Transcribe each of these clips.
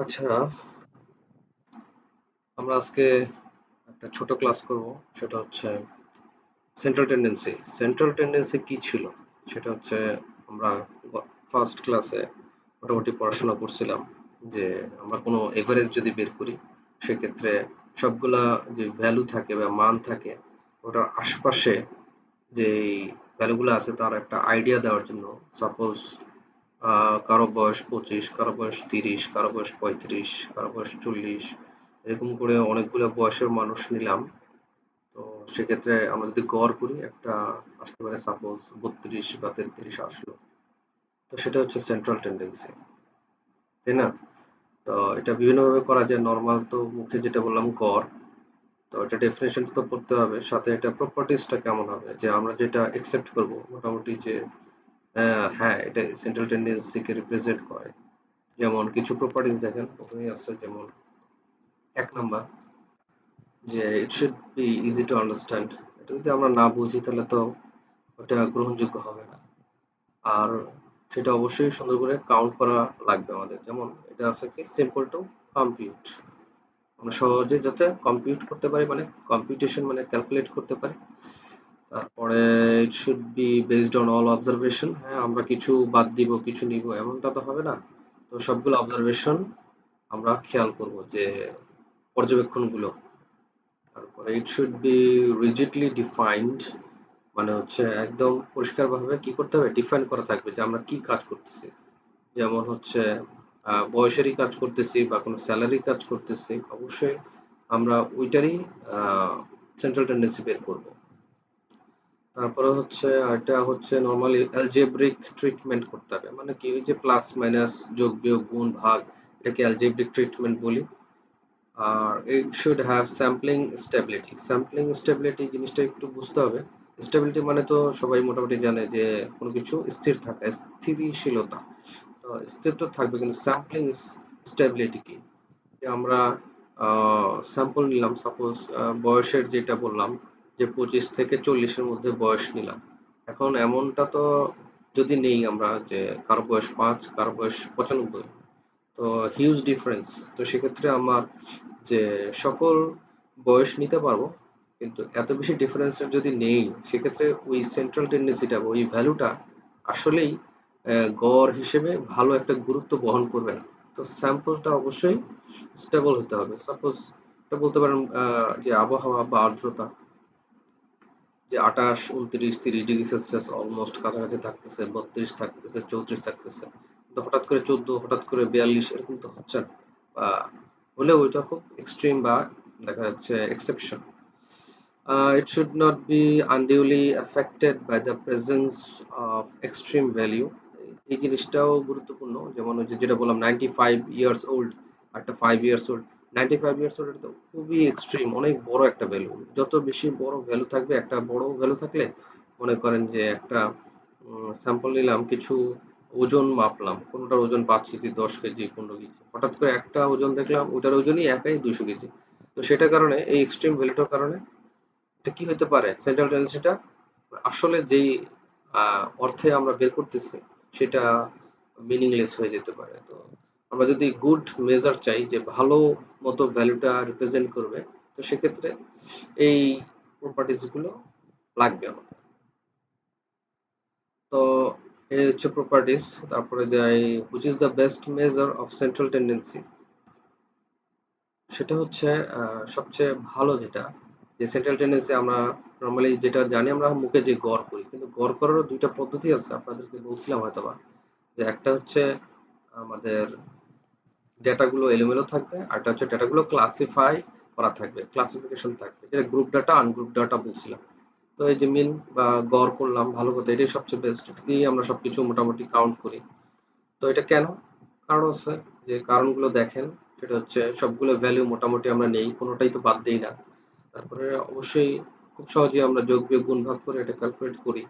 আচ্ছা, আমরা আজকে একটা ছোট ক্লাস করব। সেটা হচ্ছে সেন্ট্রাল টেন্ডেন্সি। সেন্ট্রাল টেন্ডেন্সি কি ছিল? সেটা হচ্ছে আমরা ফার্স্ট ক্লাসে মোটামুটি পড়াশোনা করছিলাম যে আমরা কোনো এভারেজ যদি বের করি সেক্ষেত্রে সবগুলা যে ভ্যালু থাকে বা মান থাকে ওটার আশপাশে যে ভ্যালুগুলো আছে তার একটা আইডিয়া দেওয়ার জন্য সাপোজ কারো বয়স 25, কারো বয়স 30, কারো বয়স 35, কারো বয়স 40, এরকম করে অনেকগুলো বয়সের মানুষ নিলাম। তো সেক্ষেত্রে আমরা যদি গড় করি একটা আসতে পারে সাপোজ 32 বা 33 আসলো। তো সেটা হচ্ছে সেন্ট্রাল টেন্ডেন্সি, তাই না? তো এটা বিভিন্নভাবে করা যায়। নর্মাল তো মুখে যেটা বললাম গড়, তো এটা ডেফিনেশনটা তো পড়তে হবে, সাথে এটা প্রপার্টিসটা কেমন হবে, যে আমরা যেটা একসেপ্ট করব মোটামুটি যে হ্যাঁ এটা সেন্ট্রাল টেন্ডেন্সিকে রিপ্রেজেন্ট করে। যেমন কিছু প্রপার্টিস দেখেন প্রথমেই আছে, যেমন 1 নাম্বার যে it should be easy to understand. এটা যদি আমরা না বুঝি তাহলে তো ওটা গ্রহণযোগ্য হবে না। আর সেটা অবশ্যই সুন্দর করে কাউন্ট করা লাগবে আমাদের। যেমন এটা আছে কি সিম্পল টু কম্পিউট, আমরা সহজে যাতে কম্পিউট করতে পারি, মানে কম্পিউটেশন মানে ক্যালকুলেট করতে পারি। তারপরে it should be based on all observation. হ্যাঁ, আমরা কিছু বাদ দিব কিছু নিব এমনটা তো হবে না। তো সবগুলো অবজারভেশন আমরা খেয়াল করব, যে পর্যবেক্ষণগুলো। তারপরে ইট শুড বি রিজিডলি ডিফাইন্ড, মানে হচ্ছে একদম পরিষ্কারভাবে কি করতে হবে, ডিফাইন করা থাকবে যে আমরা কি কাজ করতেছি। যেমন হচ্ছে বয়সেরই কাজ করতেছি বা কোনো স্যালারি কাজ করতেছি, অবশ্যই আমরা ওইটারই সেন্ট্রাল টেন্ডেন্সি বের করব। তারপরে হচ্ছে এটা হচ্ছে নর্মালি অ্যালজেব্রিক ট্রিটমেন্ট করতে হবে, মানে কি ওই যে প্লাস মাইনাস যোগ বিয়োগ গুণ ভাগ, এটাকে অ্যালজেব্রিক ট্রিটমেন্ট বলি। আর it should have sampling stability. Sampling stability জিনিসটা একটু বুঝতে হবে। স্টেবিলিটি মানে তো সবাই মোটামুটি জানে যে কোনো কিছু স্থির থাকা, স্থিতিশীলতা। তো স্থির তো থাকবে, কিন্তু স্যাম্পলিং স্টেবিলিটি কি? যে আমরা স্যাম্পল নিলাম সাপোজ, বয়সের যেটা বললাম যে 25 থেকে 40-এর মধ্যে বয়স নিলাম। এখন এমনটা তো যদি নেই আমরা যে কারো বয়স 5, কারো বয়স 95, তো হিউজ ডিফারেন্স। তো সেক্ষেত্রে আমার যে সকল বয়স নিতে পারবো, কিন্তু এত বেশি ডিফারেন্সের যদি নেই সেক্ষেত্রে ওই সেন্ট্রাল টেন্ডেন্সিটা ওই ভ্যালুটা আসলেই গড় হিসেবে ভালো একটা গুরুত্ব বহন করবে না। তো স্যাম্পলটা অবশ্যই স্টেবল হতে হবে। সাপোজ এটা বলতে পারেন যে আবহাওয়া বা আর্দ্রতা, যে 28, 29, 30 ডিগ্রি সেলসিয়াস অলমোস্ট কাছাকাছি থাকতেছে, 32 থাকতেছে, 34 থাকতেছে, কিন্তু হঠাৎ করে 14, হঠাৎ করে 42 এরকম তো হচ্ছে না। বা হলেও ওইটা খুব এক্সট্রিম বা দেখা যাচ্ছে exception. It should not be unduly affected by the presence of extreme value. এই জিনিসটাও গুরুত্বপূর্ণ। যেমন ওই যে যেটা বললাম 95 ইয়ার্স ওল্ড, একটা 5 ইয়ার্স ওল্ড। 95 ইয়ার্স ওল্ড এটা তো খুবই এক্সট্রিম, অনেক বড় একটা ভ্যালু। যত বেশি বড় ভ্যালু থাকবে, একটা বড় ভ্যালু থাকলে মনে করেন যে একটা স্যাম্পল নিলাম, কিছু ওজন মাপলাম, কোনোটার ওজন 5 কেজি, 10 কেজি, 15 কেজি, হঠাৎ করে একটা ওজন দেখলাম ওটার ওজনই একাই 200 কেজি। তো সেটার কারণে এই এক্সট্রিম ভ্যালুটার কারণে এটা কি হতে পারে, সেন্ট্রাল টেন্ডেন্সিটা আসলে যেই অর্থে আমরা বের করতেছি সেটা মিনিংলেস হয়ে যেতে পারে। তো আমরা যদি গুড মেজার চাই যে ভালো মতো ভ্যালুটা রিপ্রেজেন্ট করবে, তো সেক্ষেত্রে এই প্রপার্টিজ গুলো লাগবে আমাদের। তো এই হচ্ছে প্রপার্টিজ। তারপরে যাই, which is the best measure of central tendency. সেটা হচ্ছে সবচেয়ে ভালো যেটা, যে সেন্ট্রাল টেন্ডেন্সি আমরা নরমালি যেটা জানি আমরা মুখে যে গড় করি, কিন্তু গড় করারও ২ টা পদ্ধতি আছে, আপনাদেরকে বলছিলাম হয়তোবা। যে একটা হচ্ছে আমাদের ডেটাগুলো এলোমেলো থাকবে, আরেকটা হচ্ছে ডেটাগুলো ক্লাসিফাই করা থাকবে, ক্লাসিফিকেশন থাকবে। যেটা গ্রুপ ডাটা, আনগ্রুপ ডাটা বলছিলাম। তো এই যে মিন বা গড় করলাম, ভালো কথা, এটাই সবচেয়ে বেস্ট। এটা দিয়েই আমরা সবকিছু মোটামুটি কাউন্ট করি। তো এটা কেন? কারণ হচ্ছে যে কারণগুলো দেখেন, সেটা হচ্ছে সবগুলো ভ্যালু মোটামুটি আমরা নেই, কোনোটাই তো বাদ দেই না। তারপরে অবশ্যই খুব সহজেই আমরা যোগ বিয়োগ গুণ ভাগ করে এটা ক্যালকুলেট করি।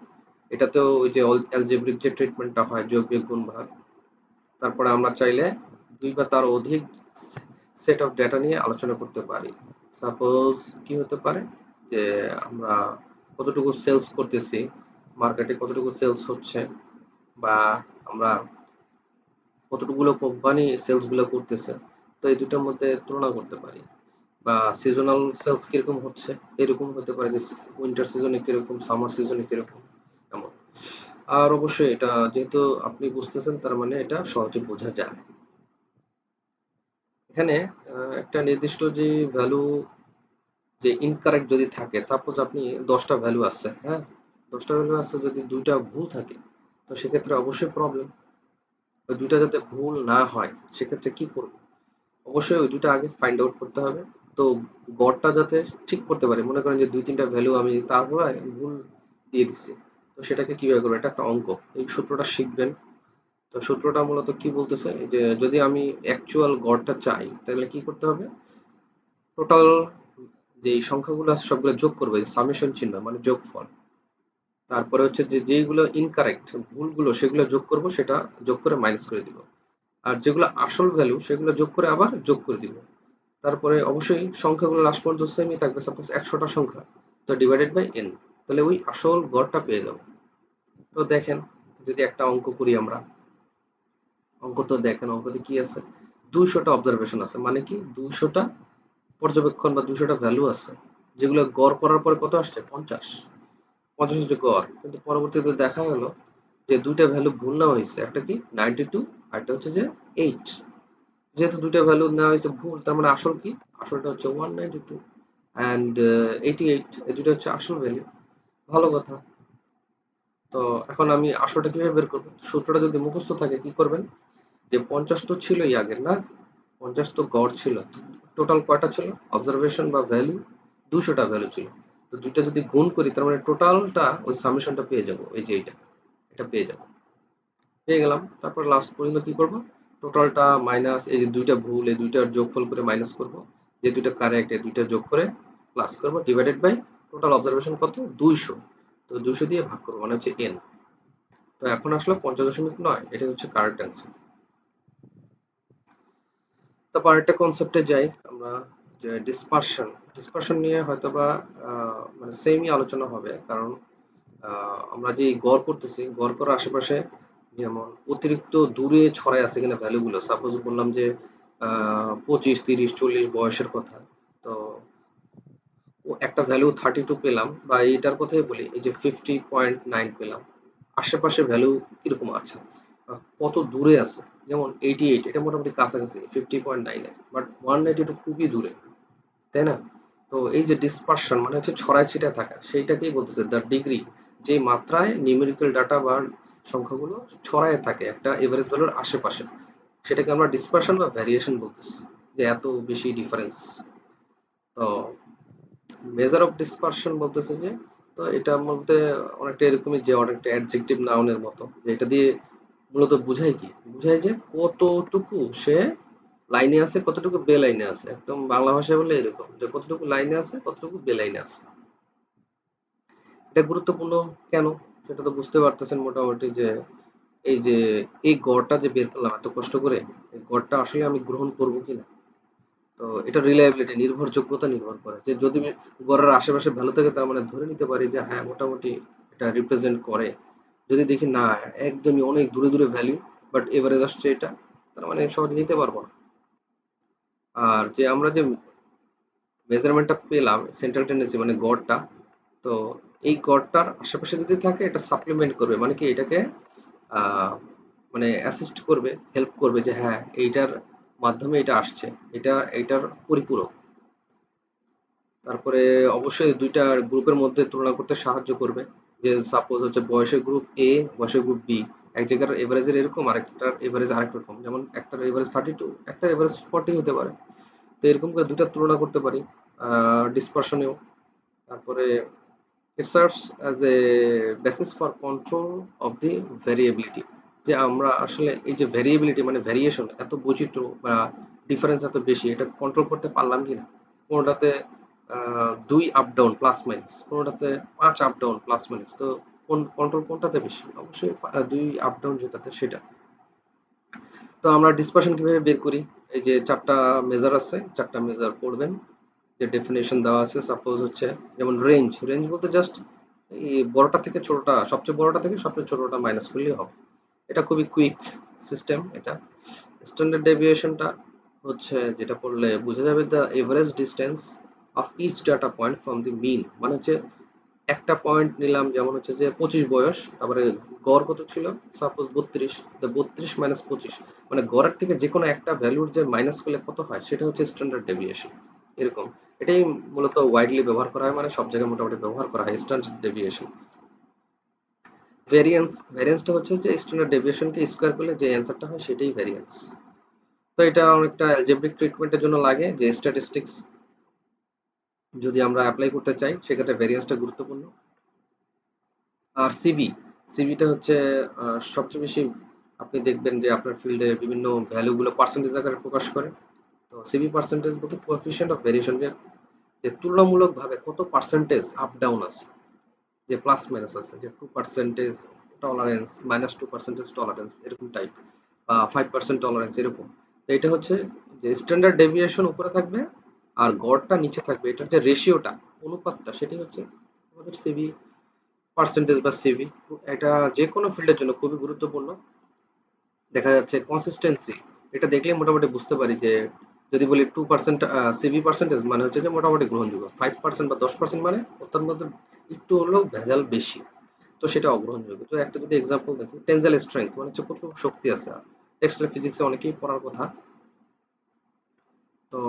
এটাতেও ওই যে অ্যালজেব্রিক যে ট্রিটমেন্টটা হয়, যোগ বিয়োগ গুণ ভাগ। তারপরে আমরা চাইলে ২ বা তার অধিক সেট অফ ডেটা নিয়ে আলোচনা করতে পারি। সাপোজ কি হতে পারে, যে আমরা কতটুকু সেলস করতেছি, মার্কেটে কতটুকু সেলস হচ্ছে, বা আমরা কতটুকুলো কোম্পানি সেলস গুলো করতেছে, তো এই দুটার মধ্যে তুলনা করতে পারি। বা সিজনাল সেলস কিরকম হচ্ছে, এরকম হতে পারে যে উইন্টার সিজনে কিরকম, সামার সিজনে কিরকম, এমন। আর অবশ্যই এটা যেহেতু আপনি বুঝতেছেন, তার মানে এটা সহজে বোঝা যায়। এখানে একটা নির্দিষ্ট যে ভ্যালু, যে ইনকারেক্ট যদি থাকে, সাপোজ আপনি 10টা ভ্যালু আছে, হ্যাঁ, 10টা ভ্যালু আছে, যদি 2টা ভুল থাকে, তো সেক্ষেত্রে অবশ্যই প্রবলেম। ওই 2টা যাতে ভুল না হয়, সেক্ষেত্রে কি করব? অবশ্যই ওই 2টা আগে ফাইন্ড আউট করতে হবে। তো গড়টা যাতে ঠিক করতে পারি, মনে করেন যে 2-3টা ভ্যালু আমি তারপরে ভুল দিয়ে দিচ্ছি, তো সেটাকে কিভাবে করবো? এটা একটা অঙ্ক, এই সূত্রটা শিখবেন। তো সূত্রটা মূলত কি বলতেছে, যে যদি আমি অ্যাকচুয়াল গড়টা চাই, তাহলে কি করতে হবে? টোটাল যে সংখ্যাগুলো আছে সবগুলো যোগ করবে, সামেশন চিহ্ন মানে যোগফল। তারপরে হচ্ছে যে যেইগুলো ইনকারেক্ট, ভুলগুলো, সেগুলো যোগ করব, সেটা যোগ করে মাইনাস করে দিব। আর যেগুলো আসল ভ্যালু, সেগুলো যোগ করে আবার যোগ করে দিব। তারপরে অবশ্যই সংখ্যাগুলো লাস্ট পর্যন্ত সেমই থাকবে, সাপোজ 100টা সংখ্যা, তো ডিভাইডেড বাই n, তাহলে ওই আসল গড়টা পেয়ে যাব। তো দেখেন, যদি একটা অঙ্ক করি আমরা, অঙ্ক তো দেখেন, অঙ্কতে কি আছে? 200টা অবজারভেশন আছে, মানে কি 200টা পর্যবেক্ষণ বা 200টা ভ্যালু আছে, যেগুলো গড় করার পরে কত আসছে? 50। 50 হচ্ছে গড়, কিন্তু পরবর্তীতে দেখা গেল যে দুইটা ভ্যালু ভুল নেওয়া হয়েছে, একটা কি 92, আর একটা হচ্ছে যে 8। যেহেতু দুইটা ভ্যালু নেওয়া হয়েছে ভুল, তার মানে আসল কি? আসলটা হচ্ছে 192 অ্যান্ড 88, এই দুটো হচ্ছে আসল ভ্যালু। ভালো কথা। তো এখন আমি আসলটা কিভাবে বের করবো? সূত্রটা যদি মুখস্থ থাকে, কি করবেন? যে 50 তো ছিলই আগের, না? 50 তো গড় ছিল। টোটাল কয়টা ছিল অবজারভেশন বা ভ্যালু? 200টা ভ্যালু ছিল। তো দুইটা যদি গুণ করি, তার মানে টোটালটা ওই সামেশনটা পেয়ে যাবো, এই যে এইটা, এটা পেয়ে যাবো। পেয়ে গেলাম। তারপর লাস্ট পর্যন্ত কি করব? টোটালটা মাইনাস এই যে দুইটা ভুল, এই দুইটার যোগফল করে মাইনাস করব, যে দুইটা কারেক্ট এই দুইটা যোগ করে প্লাস করব, ডিভাইডেড বাই টোটাল অবজারভেশন কত? 200। তো 200 দিয়ে ভাগ করবো, মানে হচ্ছে n। তো এখন আসলে 50.9, এটা হচ্ছে কারেক্ট অ্যান্সার। তারপর আরেকটা কনসেপ্টে যাই আমরা, যে ডিসপারশন। ডিসপারশন নিয়ে হয়তোবা মানে সেমই আলোচনা হবে, কারণ আমরা যে গড় করতেছি, গড় করার আশেপাশে যেমন অতিরিক্ত দূরে ছড়ায় আছে কিনা ভ্যালুগুলো, সাপোজ বললাম যে 25, 30, 40 বয়সের কথা। তো একটা ভ্যালু 32 পেলাম, বা এইটার কথাই বলি, এই যে 50.9 পেলাম, আশেপাশে ভ্যালু কিরকম আছে, কত দূরে আছে? যেমন 88, এটা মোটামুটি কাছাকাছি 50.9 এ, বাট 192 খুবই দূরে, তাই না? তো এই যে ডিসপারশন মানে হচ্ছে ছড়ায় ছিটায় থাকা, সেইটাকেই বলতেছে দ্য ডিগ্রি, যে মাত্রায় নিউমেরিক্যাল ডাটা বা সংখ্যাগুলো ছড়ায় থাকে একটা এভারেজ ভ্যালুর আশেপাশে, সেটাকে আমরা ডিসপারশন বা ভ্যারিয়েশন বলতেছি, যে এত বেশি ডিফারেন্স। তো মেজার অফ ডিসপারশন বলতেছে যে, তো এটা বলতে অনেকটা এরকমই, যে অনেকটা অ্যাডজেক্টিভ নাউনের মতো, যে এটা দিয়ে মূলত বুঝায় কি? বুঝায় যে কতটুকু সে লাইনে আছে, কতটুকু বে লাইনে আছে। একদম বাংলা ভাষায় বললে এরকম, যে কতটুকু লাইনে আছে, কতটুকু বে লাইনে আছে। এটা গুরুত্বপূর্ণ কেন? সেটা তো বুঝতে পারতেছেন মোটামুটি, যে এই যে এই গড়টা যে বের করলাম এত কষ্ট করে, এই গড়টা আসলে আমি গ্রহণ করব কিনা। তো এটা রিলায়েবিলিটি, নির্ভরযোগ্যতা নির্ভর করে, যে যদি গড়ের আশেপাশে ভালো থাকে, তার মানে ধরে নিতে পারি যে হ্যাঁ, মোটামুটি এটা রিপ্রেজেন্ট করে। যদি দেখি না, একদমই অনেক দূরে দূরে ভ্যালু, বাট এভারেজ আসছে এটা, তার মানে সহজে নিতে পারবো না। আর যে আমরা যে মেজারমেন্টটা পেলাম, সেন্ট্রাল টেন্ডেন্সি মানে গড়টা, তো এই গড়টার আশেপাশে যদি থাকে, এটা সাপ্লিমেন্ট করবে, মানে কি এটাকে আহ, মানে অ্যাসিস্ট করবে, হেল্প করবে, যে হ্যাঁ, এইটার মাধ্যমে এটা আসছে, এটা এইটার পরিপূরক। তারপরে অবশ্যই দুইটা গ্রুপের মধ্যে তুলনা করতে সাহায্য করবে, যে সাপোজ হচ্ছে বয়সের গ্রুপ এ, বয়সের গ্রুপ বি, এক জায়গার এভারেজের এরকম, আরেকটার এভারেজ আরেক রকম, যেমন একটার এভারেজ 32, একটা এভারেজ 40 হতে পারে। তো এরকম করে দুইটা তুলনা করতে পারি ডিসপারশনেও। তারপরে it serves as a basis for control of the variability, যে আমরা আসলে এই যে ভেরিয়েবিলিটি মানে ভেরিয়েশন, এত বৈচিত্র্য বা ডিফারেন্স এত বেশি, এটা কন্ট্রোল করতে পারলাম কিনা। কোনোটাতে 2 আপ ডাউন প্লাস মাইনাস, কোনোটাতে 5 আপ ডাউন প্লাস মাইনাস, তো কোন কন্ট্রোল কোনটাতে বেশি? অবশ্যই 2 আপ ডাউন যেটাতে, সেটা। তো আমরা ডিসপারশন কিভাবে বের করি? এই যে 4টা মেজার আছে, 4টা মেজার পড়বেন, যে ডেফিনেশন দেওয়া আছে। সাপোজ হচ্ছে যেমন রেঞ্জ, রেঞ্জ বলতে জাস্ট এই বড়টা থেকে ছোটটা, সবচেয়ে বড়টা থেকে সবচেয়ে ছোটটা মাইনাস করলেই হবে। এটা খুবই কুইক সিস্টেম এটা। স্ট্যান্ডার্ড ডেভিয়েশনটা হচ্ছে যেটা পড়লে বোঝা যাবে the average distance of each data point from the mean, মানে হচ্ছে একটা পয়েন্ট নিলাম, যেমন হচ্ছে যে 25 বয়স, তারপরে গড় কত ছিল, সাপোজ 32, 32 মাইনাস 25, মানে গড়ের থেকে যে কোনো একটা ভ্যালুর যে মাইনাস করলে কত হয় সেটা হচ্ছে স্ট্যান্ডার্ড ডেভিয়েশন। এরকম, এটাই মূলত ওয়াইডলি ব্যবহার করা হয়, মানে সব জায়গায় মোটামুটি ব্যবহার করা হয় স্ট্যান্ডার্ড ডেভিয়েশন। ভ্যারিয়েন্সটা হচ্ছে যে স্ট্যান্ডার্ড ডেভিয়েশনকে স্কোয়ার করলে যে অ্যান্সারটা হয় সেটাই ভ্যারিয়েন্স। তো এটা অনেকটা অ্যালজেব্রিক ট্রিটমেন্টের জন্য লাগে, যে স্ট্যাটিস্টিক্স যদি আমরা অ্যাপ্লাই করতে চাই সেক্ষেত্রে ভ্যারিয়েন্সটা গুরুত্বপূর্ণ। আর সিভিটা হচ্ছে সবচেয়ে বেশি আপনি দেখবেন যে আপনার ফিল্ডে বিভিন্ন ভ্যালুগুলো পার্সেন্টেজ আকারে প্রকাশ করে। তো সিভি পার্সেন্টেজ বলতে কোএফিশিয়েন্ট অফ ভেরিয়েশন, যে তুলনামূলকভাবে কত পার্সেন্টেজ আপ ডাউন আছে, যে প্লাস মাইনাস আছে, যে 2% টলারেন্স, -2% টলারেন্স এরকম টাইপ, বা 5% টলারেন্স এরকম। তো এটা হচ্ছে যে স্ট্যান্ডার্ড ডেভিয়েশন উপরে থাকবে আর গড়টা নিচে থাকবে, এটার যে রেশিওটা, অনুপাতটা, সেটাই হচ্ছে আমাদের সিভি পার্সেন্টেজ বা সিভি। এটা যে কোনো ফিল্ডের জন্য খুবই গুরুত্বপূর্ণ। দেখা যাচ্ছে কনসিস্টেন্সি, এটা দেখলে মোটামুটি বুঝতে পারি যে যদি বলি 2% সিভি পার্সেন্টেজ মানে হচ্ছে যে মোটামুটি গ্রহণযোগ্য, 5% বা 10% মানে তার মধ্যে একটু হলেও ভেজাল বেশি, তো সেটা অগ্রহণযোগ্য। তো একটা যদি এক্সাম্পল দেখি, টেনজাইল স্ট্রেংথ মানে হচ্ছে কত শক্তি আছে, টেক্সটাইল ফিজিক্সে অনেকেই পড়ার কথা। তো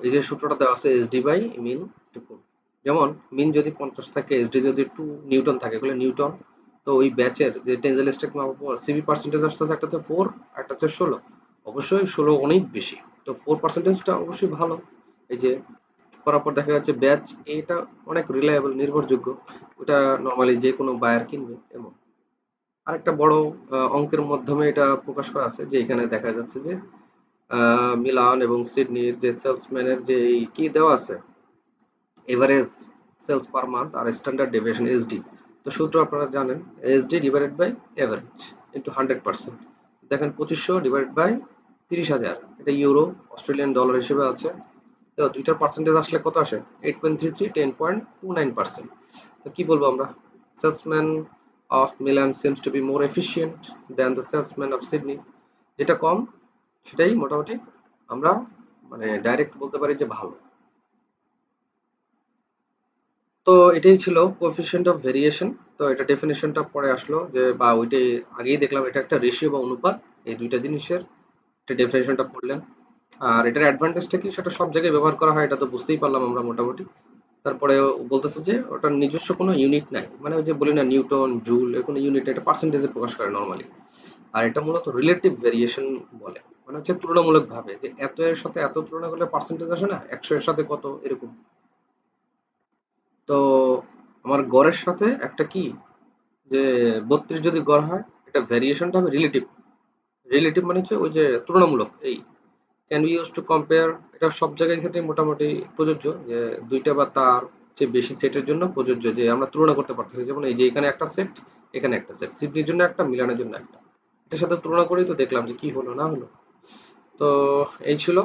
এই যে সূত্রটা দেওয়া আছে এসডি বাই মিন টুকুন, যেমন মিন যদি 50 থাকে, এসডি যদি 2 নিউটন থাকে, এগুলো নিউটন। তো ওই ব্যাচের যে টেনজাইল স্ট্রেংথ মাপার পর সিভি পার্সেন্টেজ আসতেছে, একটাতে 4, একটাতে 16, অবশ্যই 16 অনেক বেশি, তো 4%টা অবশ্যই ভালো। এই যে করার পর দেখা যাচ্ছে ব্যাচ এটা অনেক রিলায়েবল, নির্ভরযোগ্য, ওটা নর্মালি যে কোনো বায়ার কিনবে এমন। আরেকটা বড় অঙ্কের মাধ্যমে এটা প্রকাশ করা আছে, যে এখানে দেখা যাচ্ছে যে মিলান এবং সিডনির যে সেলসম্যানের যে কি দেওয়া আছে, এভারেজ সেলস পার মান্থ আর স্ট্যান্ডার্ড ডেভিয়েশন এসডি। তো সূত্র আপনারা জানেন, SD divided by average into 100%। দেখেন 2500 ডিভাইডেড বাই 30,000, এটা ইউরো অস্ট্রেলিয়ান ডলার হিসেবে আছে। তো দুইটার পার্সেন্টেজ আসলে কত আসে, 8.33, 10.29%। তো কি বলবো আমরা, salesman of Milan seems to be more efficient than the salesman of Sydney, যেটা কম সেটাই মোটামুটি আমরা মানে ডাইরেক্ট বলতে পারি যে ভালো। তো এটাই ছিল কোএফিসিয়েন্ট অফ ভেরিয়েশন। তো এটা ডেফিনেশনটা পরে আসলো, যে বা ওইটাই আগেই দেখলাম, এটা একটা রেশিও বা অনুপাত, এই দুইটা জিনিসের একটা ডেফিনেশনটা পড়লেন। আর এটার অ্যাডভান্টেজটা কি সেটা সব জায়গায় ব্যবহার করা হয়, এটা তো বুঝতেই পারলাম আমরা মোটামুটি। তারপরে ও বলতেছে যে ওটার নিজস্ব কোনো ইউনিট নাই, মানে ওই যে বলি না নিউটন জুল, এর কোনো ইউনিট, এটা পার্সেন্টেজে প্রকাশ করে নর্মালি। আর এটা মূলত রিলেটিভ ভেরিয়েশন বলে, মানে হচ্ছে তুলনামূলক ভাবে, যে এত এর সাথে এত তুলনা করলে পার্সেন্টেজ আসে না, 100 এর সাথে কত এরকম। তো আমার গড়ের সাথে একটা কি, যে 32 যদি গড় হয়, এটা ভেরিয়েশনটা হবে রিলেটিভ। রিলেটিভ মানে হচ্ছে ওই যে তুলনামূলক, এই can be use to compare, এটা সব জায়গায় ক্ষেত্রে মোটামুটি প্রযোজ্য, যে দুইটা বা তার চেয়ে বেশি সেটের জন্য প্রযোজ্য, যে আমরা তুলনা করতে পারতেছি, যেমন এই যে এখানে একটা সেট, এখানে একটা সেট, সিডনির জন্য একটা, মিলানের জন্য একটা, এটার সাথে তুলনা করেই তো দেখলাম যে কি হলো না হলো। তো এই ছিল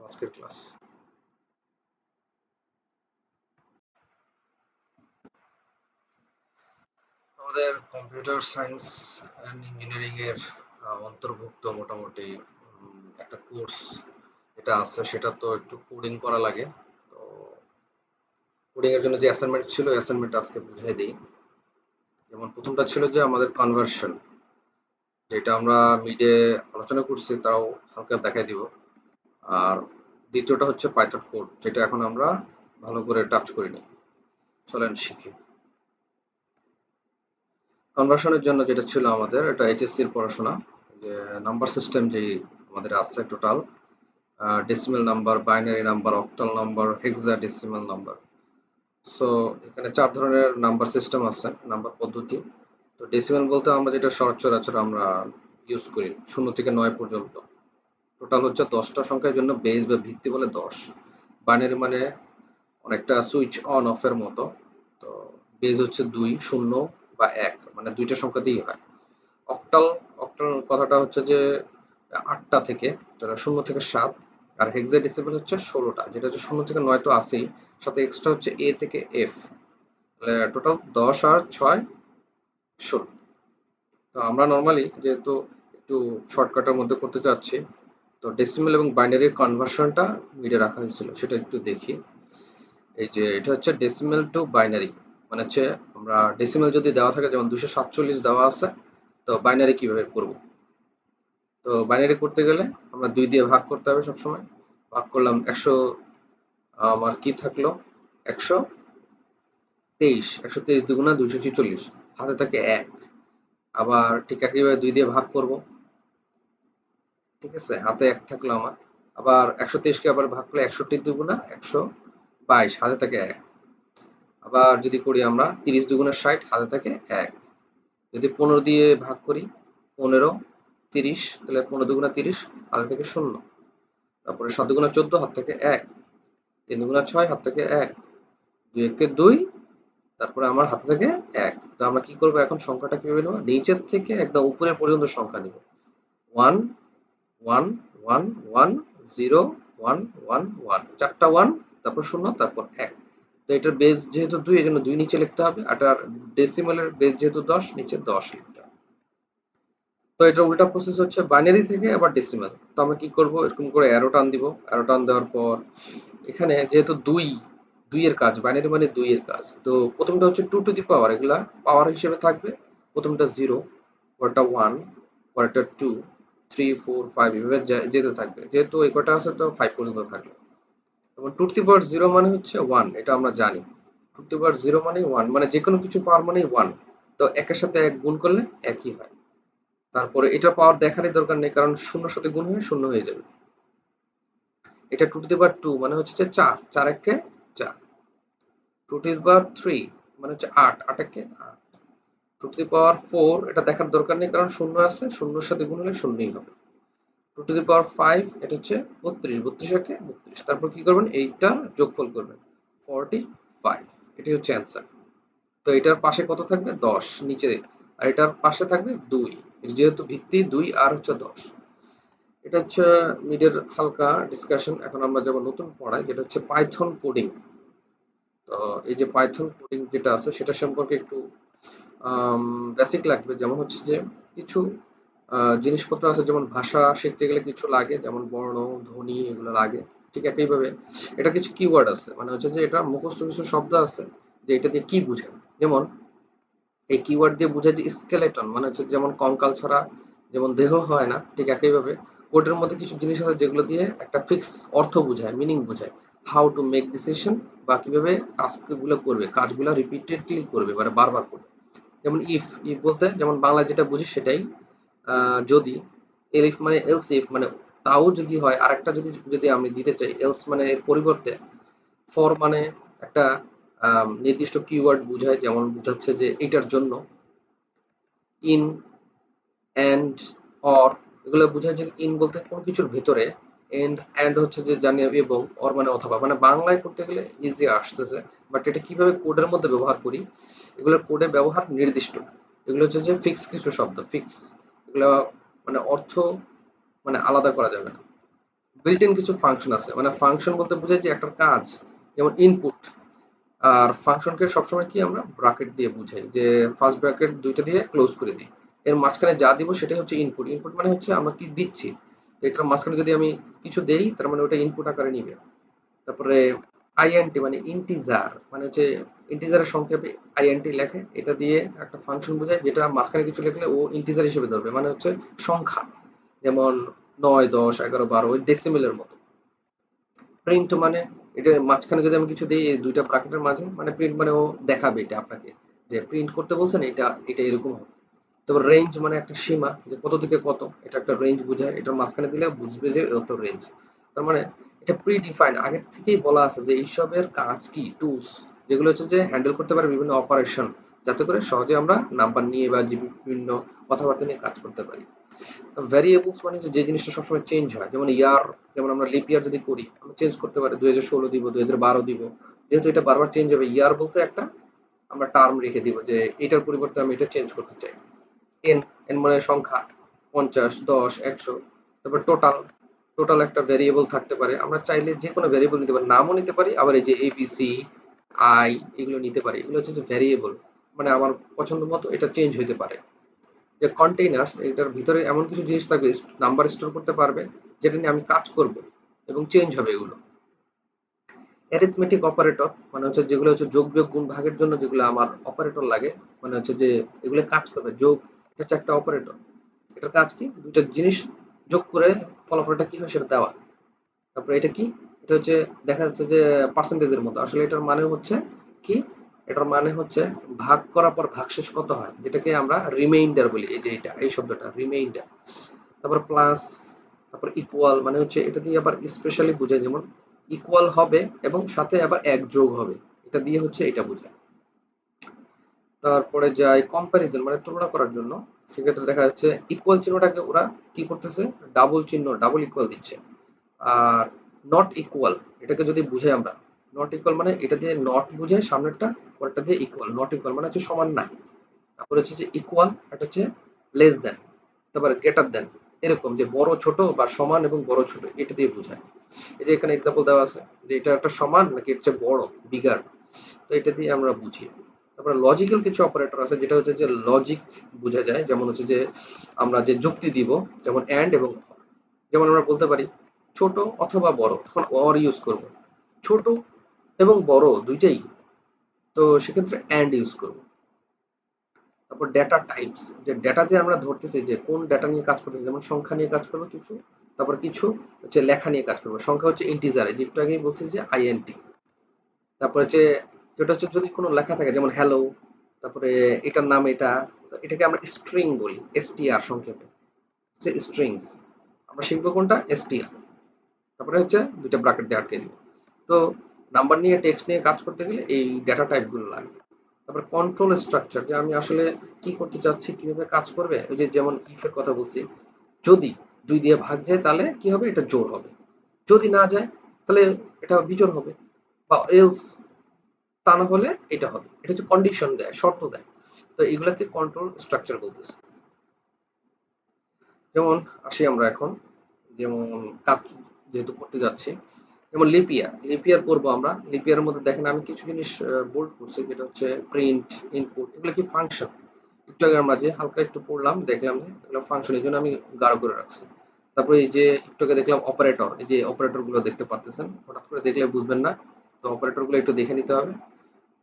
আজকের ক্লাস। আমাদের কম্পিউটার সায়েন্স অ্যান্ড ইঞ্জিনিয়ারিং এর অন্তর্ভুক্ত মোটামুটি একটা কোর্স এটা আছে, সেটা তো একটু কোডিং করা লাগে। তো কোডিং এর জন্য যে অ্যাসাইনমেন্ট ছিল, অ্যাসাইনমেন্ট আজকে বুঝিয়ে দিই। যেমন প্রথমটা ছিল যে আমাদের কনভার্সন, যেটা আমরা মিডে আলোচনা করছি, তাও হালকা দেখাই দিব। আর দ্বিতীয়টা হচ্ছে পাইথন কোড, যেটা এখন আমরা ভালো করে টাচ করিনি, চলেন শিখি। কনভার্সনের জন্য যেটা ছিল আমাদের, এটা এইচএসসির পড়াশোনা, যে নাম্বার সিস্টেম যেই আমাদের আছে total, decimal number, binary number, octal number, hexadecimal number. So এখানে 4 ধরনের নাম্বার সিস্টেম আছে, নাম্বার পদ্ধতি। তো ডেসিমেল বলতে আমরা যেটা সচরাচর আমরা ইউজ করি 0 থেকে 9 পর্যন্ত। টোটাল হচ্ছে 10টা সংখ্যার জন্য বেস বা ভিত্তি বলে 10। বাইনারি মানে অনেকটা সুইচ অন অফ এর মতো। তো বেস হচ্ছে 2, 0 বা 1, মানে দুইটা সংখ্যাতেই হয়। অক্টাল, অক্টাল কথাটা হচ্ছে যে 8টা থেকে, যেটা 0 থেকে 7। আর হেক্সাডেসিমাল হচ্ছে 16টা, যেটা হচ্ছে 0 থেকে 9 তো আছেই, সাথে এক্সট্রা হচ্ছে এ থেকে এফ, টোটাল 10 আর 6 16। তো আমরা নর্মালি যেহেতু একটু শর্টকাটের মধ্যে করতে চাচ্ছি, তো ডেসিমেল এবং বাইনারির কনভার্সনটা মিডে রাখা হয়েছিল, সেটা একটু দেখি। এই যে এটা হচ্ছে ডেসিমেল টু বাইনারি, মানে হচ্ছে আমরা ডেসিমেল যদি দেওয়া থাকে যেমন 247 দেওয়া আছে, তো বাইনারি কিভাবে করব। তো বাইনারি করতে গেলে আমরা 2 দিয়ে ভাগ করতে হবে সবসময়। ভাগ করলাম 100, আমার কি থাকলো 123, 123 দুগুণা 246, হাতে থাকে 1। আবার ঠিক একইভাবে 2 দিয়ে ভাগ করব, ঠিক আছে, হাতে 1 থাকলো আমার। আবার 123 কে আবার ভাগ করলে 61 দুগুণা 122, হাতে থাকে 1। আবার যদি করি আমরা 30 দুগুণা 60, হাতে থাকে 1। যদি 15 দিয়ে ভাগ করি, 15 30, তাহলে 15 দুগুণা 30, হাতে থেকে 0। তারপরে 7 দুগুণা 14, হাত থেকে 1। 3 দুগুণা 6, হাত থেকে 1। 2 একে 2, তারপরে আমার হাতে থেকে 1। তো আমরা কি করব এখন, সংখ্যাটা কিভাবে নেব, নিচের থেকে একদম উপরে পর্যন্ত সংখ্যা নিব। 1 1 1 1 0 1 1 1, চারটা 1, তারপর 0, তারপর 1। তো এটার বেস যেহেতু 2, এই জন্য 2 নিচে লিখতে হবে। আর এটার ডেসিমালের বেস যেহেতু 10, নিচে 10 লিখতে হবে। তো এটা উল্টা প্রসেস হচ্ছে বাইনারি থেকে আবার ডেসিমাল। তো আমরা কি করব, এরকম করে অ্যারো টান দিব। অ্যারো টান দেওয়ার পর এখানে যেহেতু 2 এর কাজ, বাইনারি মানে 2 এর কাজ, তো প্রথমটা হচ্ছে 2 টু দি পাওয়ার, এগুলা পাওয়ার হিসেবে থাকবে। প্রথমটা 0, পরেরটা 1, পরেরটা 2, 3 4 5, এভাবে যেতে থাকবে। যেহেতু এই কটা আছে তো 5 পর্যন্ত থাকবে। এবং 2 টু দি পাওয়ার 0 মানে হচ্ছে 1, এটা আমরা জানি। 2 টু দি পাওয়ার 0 মানে 1, মানে যে কোনো কিছু পাওয়ার মানেই 1। তো একের সাথে 1 গুণ করলে একই হয়। তারপরে এটা পাওয়ার দেখারই দরকার নেই, কারণ শূন্যর সাথে গুণ হয়ে 0 হয়ে যাবে। এটা 2 টু দি পাওয়ার 2 মানে হচ্ছে যে 4, 4 একে 4। 2 টু দি পাওয়ার 3 মানে হচ্ছে 8, 8 একে 8। 2 টু দি পাওয়ার 4 এটা দেখার দরকার নেই, কারণ শূন্য আছে, শূন্যর সাথে গুণ হলে শূন্যই হবে। 2 টু দি পাওয়ার 5 এটা হচ্ছে 32, 32 একে 32। তারপর কি করবেন, এইটা যোগফল করবেন 45, এটাই হচ্ছে অ্যান্সার। তো এটার পাশে কত থাকবে, 10 নিচে, আর এটার পাশে থাকবে 2, যেহেতু ভিত্তি 2 আর হচ্ছে 10। এটা হচ্ছে মিডের হালকা ডিসকাশন। এখন আমরা যাব নতুন পড়ায়, যেটা হচ্ছে পাইথন কোডিং। তো এই যে পাইথন কোডিং যেটা আছে সেটা সম্পর্কে একটু বেসিক লাগবে। যেমন হচ্ছে যে কিছু জিনিসপত্র আছে, যেমন ভাষা শিখতে গেলে কিছু লাগে, যেমন বর্ণ, ধ্বনি, এগুলো লাগে। ঠিক একইভাবে এটা কিছু কিওয়ার্ড আছে, মানে হচ্ছে যে এটা মুখস্থ কিছু শব্দ আছে যে এটা দিয়ে কি বোঝায়। যেমন এই কিওয়ার্ড দিয়ে বোঝায় যে স্কেলেটন, মানে হচ্ছে যেমন কঙ্কাল ছাড়া যেমন দেহ হয় না, ঠিক একইভাবে কোডের মধ্যে কিছু জিনিস আছে যেগুলো দিয়ে একটা ফিক্স অর্থ বোঝায়, মিনিং বোঝায়। হাউ টু মেক ডিসিশন, বা কিভাবে টাস্কগুলো করবে, কাজগুলো রিপিটেডলি করবে, মানে বারবার করবে। যেমন ইফ, ইফ বলতে যেমন বাংলা যেটা বুঝি সেটাই। যদি, এলিফ মানে এলস ইফ, মানে তাও যদি হয়। আরেকটা যদি যদি আমি দিতে চাই, এলস মানে এর পরিবর্তে। ফর মানে একটা নির্দিষ্ট কিওয়ার্ড বোঝায়, যেমন বোঝাচ্ছে যে এটার জন্য। ইন, অ্যান্ড, অর, এগুলো বোঝায় যে ইন বলতে কোনো কিছুর ভেতরে, এন্ড হচ্ছে যে জানি এবং, অর মানে অথবা। মানে বাংলায় করতে গেলে ইজি আসতেছে, বাট এটা কিভাবে কোডের মধ্যে ব্যবহার করি, এগুলোর কোডে ব্যবহার নির্দিষ্ট। এগুলো হচ্ছে যে ফিক্স কিছু শব্দ, ফিক্স। এগুলো মানে অর্থ মানে আলাদা করা যাবে না। বিল্ট ইন কিছু ফাংশন আছে, মানে ফাংশন বলতে বোঝায় যে একটা কাজ, যেমন ইনপুট। আর ফাংশনকে সবসময় কি আমরা ব্র্যাকেট দিয়ে বুঝাই, যে ফার্স্ট ব্র্যাকেট দুইটা দিয়ে ক্লোজ করে দিই। এর মাঝখানে যা দিব সেটাই হচ্ছে ইনপুট। ইনপুট মানে হচ্ছে আমরা কি দিচ্ছি, তো এটার মাঝখানে যদি আমি কিছু দেই, তার মানে ওটা ইনপুট আকারে নিবে। তারপরে আইএনটি মানে ইন্টিজার, মানে হচ্ছে ইন্টিজারের সংক্ষেপে আইএনটি লেখে। এটা দিয়ে একটা ফাংশন বোঝায় যেটা মাঝখানে কিছু লিখলে ও ইন্টিজার হিসেবে ধরবে, মানে হচ্ছে সংখ্যা। যেমন 9 10 11 12, ওই ডেসিমেলের মতো। প্রিন্ট মানে এটা মাঝখানে যদি আমি কিছু দিই এই দুইটা ব্র্যাকেটের মাঝে, মানে প্রিন্ট মানে ও দেখাবে এটা আপনাকে, যে প্রিন্ট করতে বলছেন, এটা এটা এরকম হবে। তারপর রেঞ্জ মানে একটা সীমা, যে কত থেকে কত, এটা একটা রেঞ্জ বোঝায়। এটার মাঝখানে দিলে বুঝবে যে এত রেঞ্জ। তার মানে এটা প্রি ডিফাইন্ড, আগে থেকেই বলা আছে যে এইসবের কাজ কি, টুলস যেগুলো হচ্ছে যে হ্যান্ডেল করতে পারে বিভিন্ন অপারেশন, যাতে করে সহজে আমরা নাম্বার নিয়ে বা বিভিন্ন কথাবার্তা নিয়ে কাজ করতে পারি। ভ্যারিয়েবলস মানে যে জিনিসটা সবসময় চেঞ্জ হয়, যেমন ইয়ার, যেমন আমরা লিপ ইয়ার যদি করি আমরা চেঞ্জ করতে পারি, 2016 দিব, 2012 দিব। যেহেতু এটা বারবার চেঞ্জ হবে, ইয়ার বলতে একটা আমরা টার্ম রেখে দিব যে এটার পরিবর্তে আমি এটা চেঞ্জ করতে চাই। এন, এন মানে সংখ্যা, 50 10 100। তারপর টোটাল, টোটাল একটা ভ্যারিয়েবল থাকতে পারে, আমরা চাইলে যে কোনো ভ্যারিয়েবল নিতে পারি, নামও নিতে পারি। আবার এই যে এবিসি, আই, এগুলো নিতে পারি। এগুলো হচ্ছে যে ভ্যারিয়েবল, মানে আমার পছন্দ মতো এটা চেঞ্জ হইতে পারে। যে কন্টেইনার্স, এটার ভিতরে এমন কিছু জিনিস থাকবে, নাম্বার স্টোর করতে পারবে, যেটা নিয়ে আমি কাজ করব এবং চেঞ্জ হবে এগুলো। অ্যারিথমেটিক অপারেটর মানে হচ্ছে যেগুলো হচ্ছে যোগ বিয়োগ গুণ ভাগের জন্য যেগুলো আমার অপারেটর লাগে, মানে হচ্ছে যে এগুলো কাজ করবে। যোগ এটা হচ্ছে একটা অপারেটর, এটার কাজ কি দুটো জিনিস যোগ করে ফলাফলটা কি হয় সেটা দেওয়া। তারপরে এটা কি, এটা হচ্ছে দেখা যাচ্ছে যে পার্সেন্টেজের মতো, আসলে এটার মানে হচ্ছে কি, এটার মানে হচ্ছে ভাগ করার পর ভাগশেষ কত হয়, যেটাকে আমরা রিমাইন্ডার বলি। এই যে এটা এই শব্দটা রিমাইন্ডার। তারপর প্লাস, তারপর ইকুয়াল মানে হচ্ছে এটা দিয়ে আবার স্পেশালি বোঝায়, যেমন ইকুয়াল হবে এবং সাথে আবার এক যোগ হবে, এটা দিয়ে হচ্ছে এটা বোঝায়। তারপরে যাই কম্প্যারিজন মানে তুলনা করার জন্য, সেক্ষেত্রে দেখা যাচ্ছে ইকুয়াল চিহ্নটাকে ওরা কি করতেছে, ডাবল চিহ্ন ডাবল ইকুয়াল দিচ্ছে। আর নট ইকুয়াল এটাকে যদি বুঝাই আমরা, নট ইকুয়াল মানে এটা দিয়ে নট বুঝায় সামনেরটা, পরেরটা দিয়ে ইকুয়াল। নট ইকুয়াল মানে হচ্ছে সমান না। তারপরে হচ্ছে যে ইকুয়াল, এটা হচ্ছে লেস দেন, তারপরে গ্রেটার দেন, এরকম যে বড় ছোট বা সমান এবং বড় ছোট এটা দিয়ে বোঝায়। এই যে এখানে এক্সাম্পল দেওয়া আছে যে এটা একটা সমান নাকি এর চেয়ে বড়, বিগার, তো এটা দিয়ে আমরা বুঝি। তারপরে লজিক্যাল কিছু অপারেটর আছে যেটা হচ্ছে যে লজিক বোঝা যায়, যেমন হচ্ছে যে আমরা যে যুক্তি দিব, যেমন অ্যান্ড এবং অর। যেমন আমরা বলতে পারি ছোট অথবা বড়, তখন অর ইউজ করব। ছোট এবং বড় দুইটাই, তো সেক্ষেত্রে অ্যান্ড ইউজ করব। তারপর ডেটা টাইপস, যে ডেটা যে আমরা ধরতেছি যে কোন ডেটা নিয়ে কাজ করতেছি, যেমন সংখ্যা নিয়ে কাজ করবো কিছু, তারপর কিছু হচ্ছে লেখা নিয়ে কাজ করবো। সংখ্যা হচ্ছে ইন্টিজার, যে একটু আগেই বলছি যে আইএনটি। তারপরে হচ্ছে যেটা হচ্ছে যদি কোনো লেখা থাকে যেমন হ্যালো, তারপরে এটার নাম এটা, তো এটাকে আমরা স্ট্রিং বলি, এসটিআর সংক্ষেপে, যে স্ট্রিংস। আমরা শিখবো কোনটা, এসটিআর। তারপরে হচ্ছে দুইটা ব্র্যাকেট দিয়ে আটকে দিব। তো নাম্বার নিয়ে টেক্সট নিয়ে কাজ করতে গেলে এই ডেটা টাইপগুলো লাগে। তারপর কন্ট্রোল স্ট্রাকচার, যে আমি আসলে কি করতে চাচ্ছি, কিভাবে কাজ করবে, ওই যে যেমন ইফের কথা বলছি, যদি ২ দিয়ে ভাগ যায় তাহলে কি হবে, এটা জোড় হবে। যদি না যায় তাহলে এটা বিজোড় হবে, বা এলস তা না হলে এটা হবে। এটা হচ্ছে কন্ডিশন দেয়, শর্ত দেয়। তো এগুলাকে কন্ট্রোল স্ট্রাকচার বলতেছে। যেমন আসি আমরা এখন, যেমন কাজ যেহেতু করতে যাচ্ছি, যেমন লিপিয়ার লিপিয়ার করবো আমরা। লিপিয়ারের মধ্যে দেখেন আমি কিছু জিনিস বোল্ড করছি, যেটা হচ্ছে প্রিন্ট, ইনপুট, এগুলো কি ফাংশন। একটু আগে আমরা যে হালকা একটু পড়লাম দেখলাম যে এগুলো ফাংশন, এই জন্য আমি গাঢ় করে রাখছি। তারপরে এই যে একটু আগে দেখলাম অপারেটর, এই যে অপারেটর গুলো দেখতে পারতেছেন, হঠাৎ করে দেখলে বুঝবেন না, তো অপারেটর গুলো একটু দেখে নিতে হবে।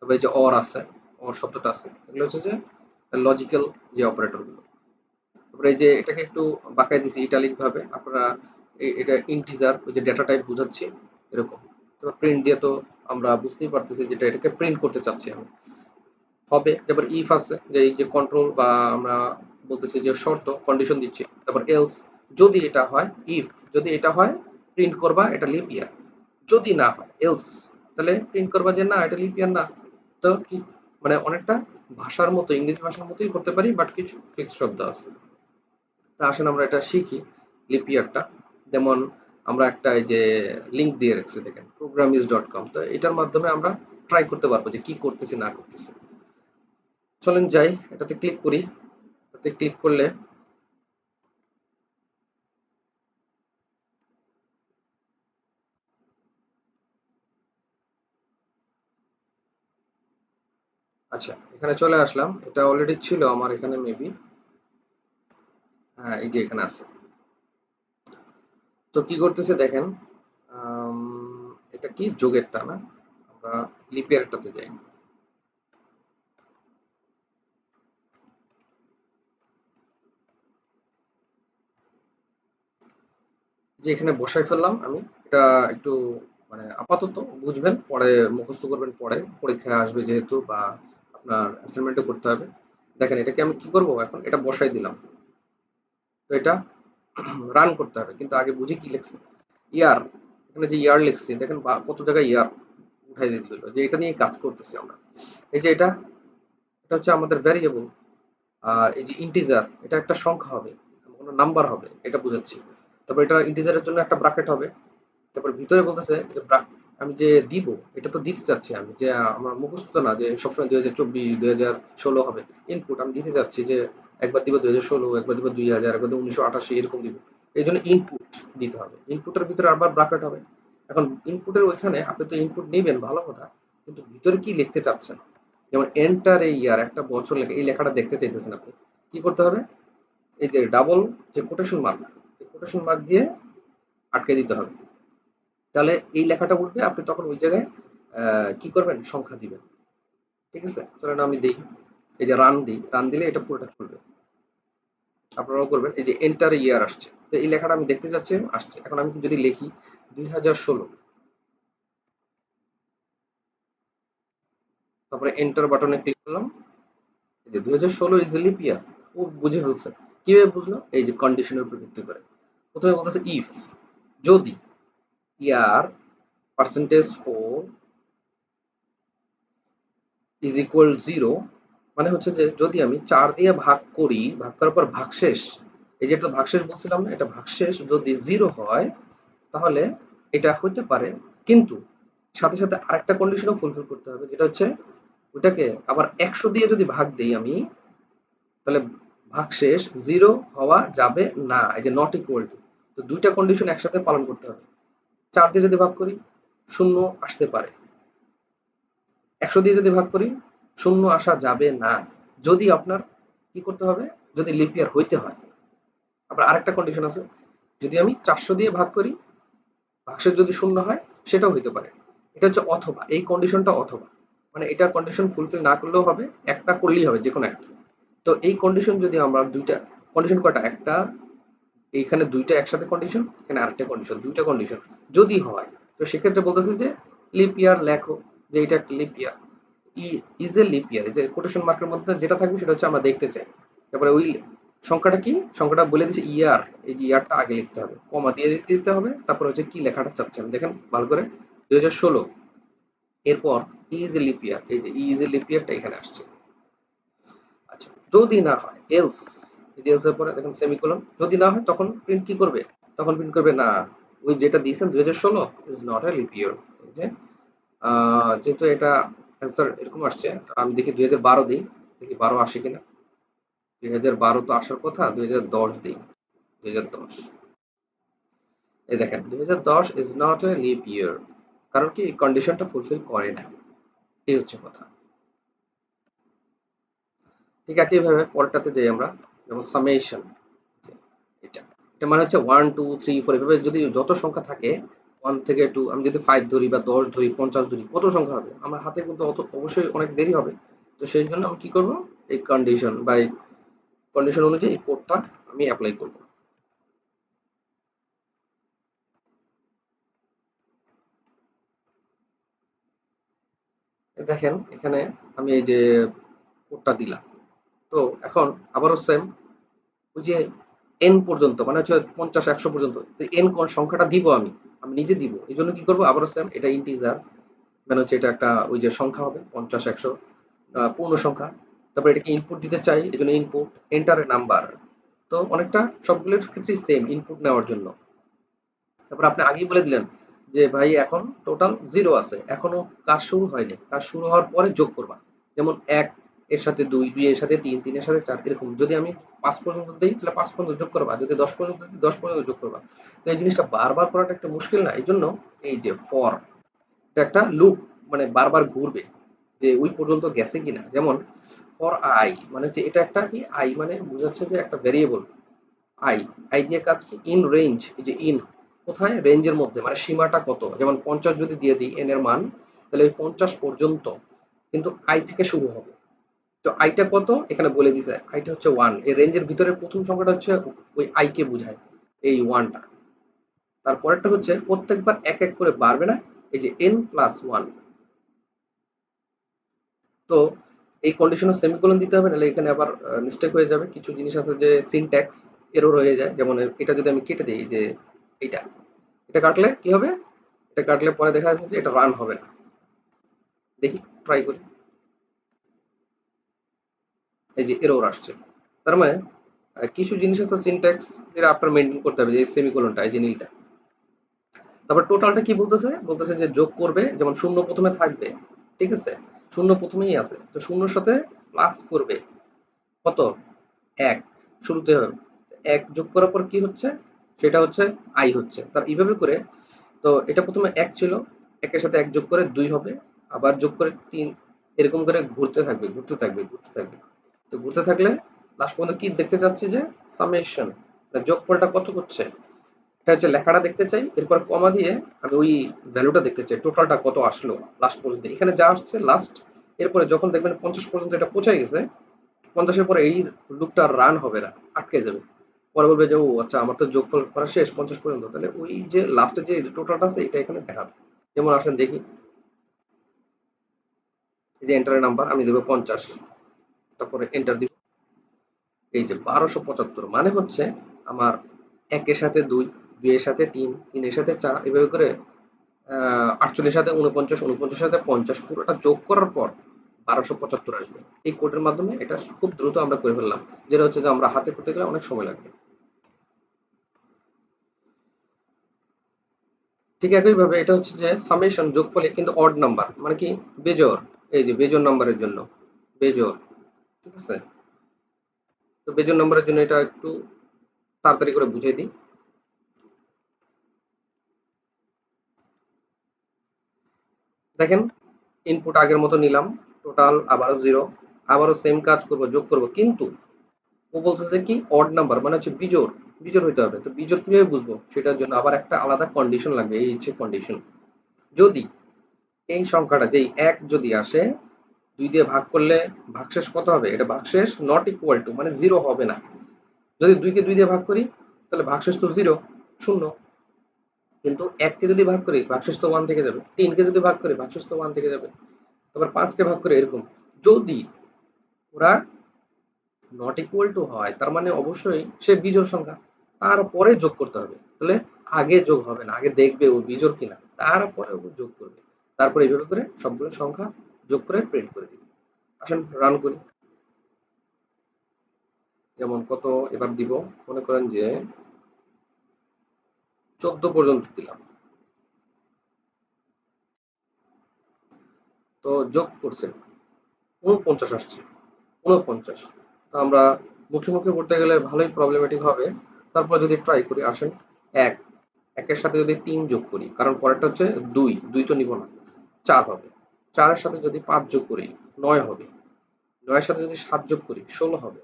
তবে এই যে অর আছে, অর শব্দটা আছে, এগুলো হচ্ছে যে লজিক্যাল যে অপারেটর গুলো। তারপরে এই যে এটাকে একটু বাঁকাই দিছি ইটালিক ভাবে, আপনারা এটা ইন্টিজার, ওই যে ডেটা টাইপ বুঝাচ্ছি এরকম। তারপর প্রিন্ট দিয়ে তো আমরা বুঝতেই পারতেছি যেটা এটাকে প্রিন্ট করতে চাচ্ছি আমি। হবে, তারপর ইফ আছে, যে এই যে কন্ট্রোল বা আমরা বলতেছি যে শর্ত, কন্ডিশন দিচ্ছি। তারপর এলস, যদি এটা হয়, ইফ যদি এটা হয় প্রিন্ট করবা এটা লিপ ইয়ার, যদি না হয় এলস তাহলে প্রিন্ট করবা যে না এটা লিপ ইয়ার না। তো কি, মানে অনেকটা ভাষার মতো, ইংরেজি ভাষার মতোই করতে পারি, বাট কিছু ফিক্স শব্দ আছে। তা আসেন আমরা এটা শিখি লিপ ইয়ারটা। যেমন আমরা একটা এই যে লিঙ্ক দিয়ে রাখছি দেখেন, programis.com, তো এটার মাধ্যমে আমরা ট্রাই করতে পারবো যে কি করতেছি না করতেছি। চলেন যাই, এটাতে ক্লিক করি। এটাতে ক্লিক করলে আচ্ছা এখানে চলে আসলাম। এটা অলরেডি ছিল আমার এখানে মেবি, হ্যাঁ এই যে এখানে আছে। তো কি করতেছে দেখেন, আম, এটা কি যোগেরটা না, আমরা লিপিয়ারটাতে যাই। যে এখানে বসাই ফেললাম আমি। এটা একটু মানে আপাতত বুঝবেন, পরে মুখস্থ করবেন, পরে পরীক্ষায় আসবে যেহেতু, বা আপনার অ্যাসাইনমেন্টও করতে হবে। দেখেন এটাকে আমি কি করব, এখন এটা বসাই দিলাম। তো এটা রান করতে হবে, কিন্তু আগে বুঝি কি লিখছি। ইয়ার, এখানে যে ইয়ার লিখছি দেখেন কত জায়গায় ইয়ার উঠাই দিয়ে দিল, যে এটা নিয়ে কাজ করতেছি আমরা। এই যে এটা, এটা হচ্ছে আমাদের ভ্যারিয়েবল। আর এই যে ইন্টিজার, এটা একটা সংখ্যা হবে, কোনো নাম্বার হবে, এটা বুঝাচ্ছি। তারপর এটা ইন্টিজারের জন্য একটা ব্র্যাকেট হবে। তারপর ভিতরে বলতেছে যে আমি যে দিব, এটা তো দিতে চাচ্ছি আমি, যে আমার মুখস্থ তো না যে সবসময় 2024 2016 হবে। ইনপুট আমি দিতে চাচ্ছি যে একবার দিব 2016, একবার দিব 2000, একবার দিব 1988, এরকম দিব। এই জন্য ইনপুট দিতে হবে, ইনপুটের ভিতরে আবার ব্র্যাকেট হবে। এখন ইনপুটের ওইখানে আপনি তো ইনপুট নেবেন, ভালো কথা, কিন্তু ভিতরে কি লিখতে চাচ্ছেন, যেমন এন্টার এই ইয়ার, একটা বছর লেখা, এই লেখাটা দেখতে চাইতেছেন আপনি, কি করতে হবে, এই যে ডাবল যে কোটেশন মার্ক, কোটেশন মার্ক দিয়ে আটকে দিতে হবে। তাহলে এই লেখাটা উঠবে, আপনি তখন ওই জায়গায় কি করবেন, সংখ্যা দিবেন। ঠিক আছে, ধরেন আমি দিই, এই যে রান দিই, রান দিলে এটা পুরোটা চলবে। আপনারাও করবেন। এই যে এন্টার ইয়ার আসছে, তো এই লেখাটা আমি দেখতে চাচ্ছি, আসছে। এখন আমি যদি লিখি 2016, তারপরে এন্টার বাটনে ক্লিক করলাম, এই যে 2016 ইজ লিপ ইয়ার। ও বুঝে ফেলছে। কিভাবে বুঝলো? এই যে কন্ডিশনের উপর ভিত্তি করে। প্রথমে বলতেছে ইফ, যদি ইয়ার পার্সেন্টেজ 4 ইজ ইকুয়াল 0, মানে হচ্ছে যে যদি আমি 4 দিয়ে ভাগ করি, ভাগ করার পর ভাগশেষ, এই যে একটা ভাগশেষ বলছিলাম না, এটা ভাগশেষ যদি 0 হয়, তাহলে এটা হতে পারে। কিন্তু সাথে সাথে আরেকটা কন্ডিশনও ফুলফিল করতে হবে, যেটা হচ্ছে ওটাকে আবার 100 দিয়ে যদি ভাগ দেই আমি, তাহলে ভাগশেষ 0 হওয়া যাবে না। এই যে নট ইকুয়াল টু, তো দুইটা কন্ডিশন একসাথে পালন করতে হবে। 4 দিয়ে যদি ভাগ করি, 0 আসতে পারে। 100 দিয়ে যদি ভাগ করি, 0 আসা যাবে না। যদি আপনার কি করতে হবে, যদি লিপ ইয়ার হইতে হয়। আবার আরেকটা কন্ডিশন আছে, যদি আমি 400 দিয়ে ভাগ করি, ভাগশেষ যদি 0 হয়, সেটাও হইতে পারে। এটা হচ্ছে অথবা, এই কন্ডিশনটা অথবা, মানে এটা কন্ডিশন ফুলফিল না করলেও হবে, একটা করলেই হবে, যে কোনো একটা। তো এই কন্ডিশন যদি আমরা দুইটা কন্ডিশন, কয়টা, একটা, এইখানে দুইটা একসাথে কন্ডিশন, এখানে আরেকটা কন্ডিশন, দুইটা কন্ডিশন যদি হয়, তো সেক্ষেত্রে বলতেছে যে লিপ ইয়ার লেখো, যে এটা একটা lip year. Is a leap ইয়ার, যে কোটেশন মার্কের মধ্যে যেটা থাকবে সেটা হচ্ছে আমরা দেখতে চাই। তারপরে ওই সংখ্যাটা কি, সংখ্যাটা বলে দিচ্ছে ইয়ার, এই যে ইয়ারটা আগে লিখতে হবে, কমা দিয়ে দিতে হবে, তারপর হচ্ছে কি লেখাটা চাচ্ছেন দেখেন ভালো করে, 2016, এরপর ইজ এ লিপ ইয়ার, এই যে ইজ এ লিপ ইয়ারটা এখানে আসছে। আচ্ছা, যদি না হয় এলস, এই যে এলস এর পরে দেখেন সেমিকোলন, যদি না হয় তখন প্রিন্ট কি করবে, তখন প্রিন্ট করবে না, ওই যেটা দিয়েছেন 2016 ইজ নট এ লিপ ইয়ার। এই যে যেহেতু এটা অ্যান্সার এরকম আসছে, আমি দেখি 2012 দিই, দেখি 12 আসে কিনা। 2012 তো আসার কথা, 2010 দিই, 2010। এই দেখেন 2010 ইজ নট এ লিপ ইয়ার, কারণ কি এই কন্ডিশনটা ফুলফিল করে না। এই হচ্ছে কথা। ঠিক একইভাবে পরেরটাতে যাই আমরা, যেমন সামেশন, এটা এটা মানে হচ্ছে 1 2 3 4, এভাবে যদি যত সংখ্যা থাকে 1 থেকে 2, আমি যদি 5 ধরি বা 10 ধরি, 50 ধরি, কত সংখ্যা হবে আমার হাতে কিন্তু অত অবশ্যই অনেক দেরি হবে। তো সেই জন্য আমি কি করব, এই কন্ডিশন বা এই কন্ডিশন অনুযায়ী এই কোডটা আমি অ্যাপ্লাই করব। দেখেন এখানে আমি এই যে কোডটা দিলাম। তো এখন আবারও সেম, ওই যে এন পর্যন্ত, মানে হচ্ছে 50 100 পর্যন্ত, তো এন কোন সংখ্যাটা দিব আমি, আমি নিজে দিব। এই জন্য কি করবো, আবারও সেম, এটা ইন্টিজার, মানে হচ্ছে এটা একটা ওই যে সংখ্যা হবে 50 100, পূর্ণ সংখ্যা। তারপর এটাকে ইনপুট দিতে চাই, এই জন্য ইনপুট, এন্টার এ নাম্বার। তো অনেকটা সবগুলোর ক্ষেত্রেই সেম ইনপুট নেওয়ার জন্য। তারপর আপনি আগেই বলে দিলেন যে ভাই এখন টোটাল 0 আছে, এখনো কাজ শুরু হয়নি, কাজ শুরু হওয়ার পরে যোগ করবা। যেমন 1 এর সাথে 2, 2 এর সাথে 3, 3 এর সাথে 4, এরকম। যদি আমি 5 পর্যন্ত দেই, তাহলে 5 পর্যন্ত যোগ করবা, যদি 10 পর্যন্ত দিই 10 পর্যন্ত যোগ করবা। তো এই জিনিসটা বারবার করাটা একটা মুশকিল না, এই জন্য এই যে ফর, এটা একটা লুপ, মানে বারবার ঘুরবে যে ওই পর্যন্ত গেছে কিনা। যেমন ফর আই, মানে হচ্ছে এটা একটা কি, আই মানে বোঝাচ্ছে যে একটা ভেরিয়েবল। আই, আই দিয়ে কাজ কি, ইন রেঞ্জ, এই যে ইন, কোথায়, রেঞ্জের মধ্যে, মানে সীমাটা কত। যেমন 50 যদি দিয়ে দিই এন এর মান, তাহলে ওই 50 পর্যন্ত কিন্তু আই থেকে শুরু হবে। তো আইটা কত এখানে বলে দিছে, আইটা হচ্ছে 1, এই রেঞ্জের ভিতরে প্রথম সংখ্যাটা হচ্ছে ওই আই কে বোঝায়, এই 1টা। তারপরেরটা হচ্ছে প্রত্যেকবার এক এক করে বাড়বে না, এই যে এন প্লাস 1। তো এই কন্ডিশনে সেমিকোলন দিতে হবে, নাহলে এখানে আবার মিস্টেক হয়ে যাবে। কিছু জিনিস আছে যে সিনট্যাক্স এরর হয়ে যায়, যেমন এটা যদি আমি কেটে দিই, যে এইটা, এটা কাটলে কি হবে, এটা কাটলে পরে দেখা যাচ্ছে যে এটা রান হবে না। দেখি, ট্রাই করি, এই যে এরর আসছে। তার মানে কিছু জিনিস আছে সিনট্যাক্স, যেটা আপনার মেনটেন করতে হবে, যে সেমিকোলনটা, এই যে নীলটা। তারপর টোটালটা কি বলতেছে, বলতেছে যে যোগ করবে, যেমন শূন্য প্রথমে থাকবে, ঠিক আছে, শূন্য প্রথমেই আছে, তো শূন্যর সাথে প্লাস করবে কত, 1 শুরুতে হবে। 1 যোগ করার পর কি হচ্ছে, সেটা হচ্ছে আই হচ্ছে। তার এইভাবে করে, তো এটা প্রথমে 1 ছিল, 1 এর সাথে 1 যোগ করে 2 হবে, আবার যোগ করে 3, এরকম করে ঘুরতে থাকবে, ঘুরতে থাকবে, ঘুরতে থাকবে। তো ঘুরতে থাকলে লাস্ট পর্যন্ত কি দেখতে চাচ্ছি, যে সামেশন, যোগফলটা কত হচ্ছে, এটা হচ্ছে লেখাটা দেখতে চাই, এরপর কমা দিয়ে আমি ওই ভ্যালুটা দেখতে চাই, টোটালটা কত আসলো লাস্ট পর্যন্ত। এখানে যা আসছে লাস্ট, এরপরে যখন দেখবেন 50 পর্যন্ত এটা পৌঁছে গেছে, 50-এর পরে এই লুপটা রান হবে না, আটকে যাবে। পরে বলবে যে ও আচ্ছা আমার তো যোগফল করা শেষ 50 পর্যন্ত, তাহলে ওই যে লাস্টে যে টোটালটা আছে এটা এখানে দেখাবে। যেমন আসেন দেখি, এই যে এন্টারের নাম্বার আমি দেবো 50, তারপরে এন্টার দিব। এই যে 1275 মানে হচ্ছে আমার একের সাথে দুই, দুইয়ের সাথে তিন, তিনের সাথে চার, এভাবে করে 48 সাথে 49, 49 সাথে 50, পুরোটা যোগ করার পর 1275 আসবে। এই কোডের মাধ্যমে এটা খুব দ্রুত আমরা করে ফেললাম, যেটা হচ্ছে যে আমরা হাতে করতে গেলে অনেক সময় লাগবে। ঠিক একইভাবে এটা হচ্ছে যে সামেশন, যোগফলে কিন্তু অড নাম্বার মানে কি বেজোড়। এই যে বেজোড় নাম্বারের জন্য বেজোড়, ঠিক আছে? তো বেজোড় নাম্বারের জন্য এটা একটু তাড়াতাড়ি করে বুঝিয়ে দিই। দেখেন, ইনপুট আগের মতো নিলাম, টোটাল আবারও জিরো, আবারও সেম কাজ করব, যোগ করব, কিন্তু ও বলছে যে কি অড নাম্বার মানে হচ্ছে বিজোড়, বিজোড় হইতে হবে। তো বিজোড় কিভাবে বুঝবো, সেটার জন্য আবার একটা আলাদা কন্ডিশন লাগবে। এই হচ্ছে কন্ডিশন, যদি এই সংখ্যাটা যেই এক যদি আসে, দুই দিয়ে ভাগ করলে ভাগশেষ কত হবে, এটা ভাগশেষ নট ইকুয়াল টু মানে জিরো হবে না। যদি দুইকে দুই দিয়ে ভাগ করি তাহলে ভাগশেষ তো জিরো, শূন্য। কিন্তু এককে যদি ভাগ করি ভাগশেষ তো ওয়ান থেকে যাবে, তিনকে যদি ভাগ করি ভাগশেষ তো ওয়ান থেকে যাবে, আবার পাঁচকে ভাগ করে এরকম। যদি ওরা নট ইকুয়াল টু হয় তার মানে অবশ্যই সে বিজোড় সংখ্যা, তারপরে যোগ করতে হবে। তাহলে আগে যোগ হবে না, আগে দেখবে ও বিজোড় কিনা, তারপরে ও যোগ করবে। তারপরে এইভাবে করে সবগুলো সংখ্যা যোগ করে প্রিন্ট করে দিবে। আসেন রান করি। যেমন কত এবার দিব, মনে করেন যে 14 পর্যন্ত দিলাম, তো যোগ করছে 49 আসছে, 49। তো আমরা মুখে মুখে করতে গেলে ভালোই প্রবলেমেটিক হবে। তারপর যদি ট্রাই করি, আসেন এক, একের সাথে যদি 3 যোগ করি, কারণ পরেরটা হচ্ছে দুই, দুই তো নিব না, 4 হবে। 4-এর সাথে যদি 5 যোগ করি 9 হবে। 9-এর সাথে যদি 7 যোগ করি 16 হবে।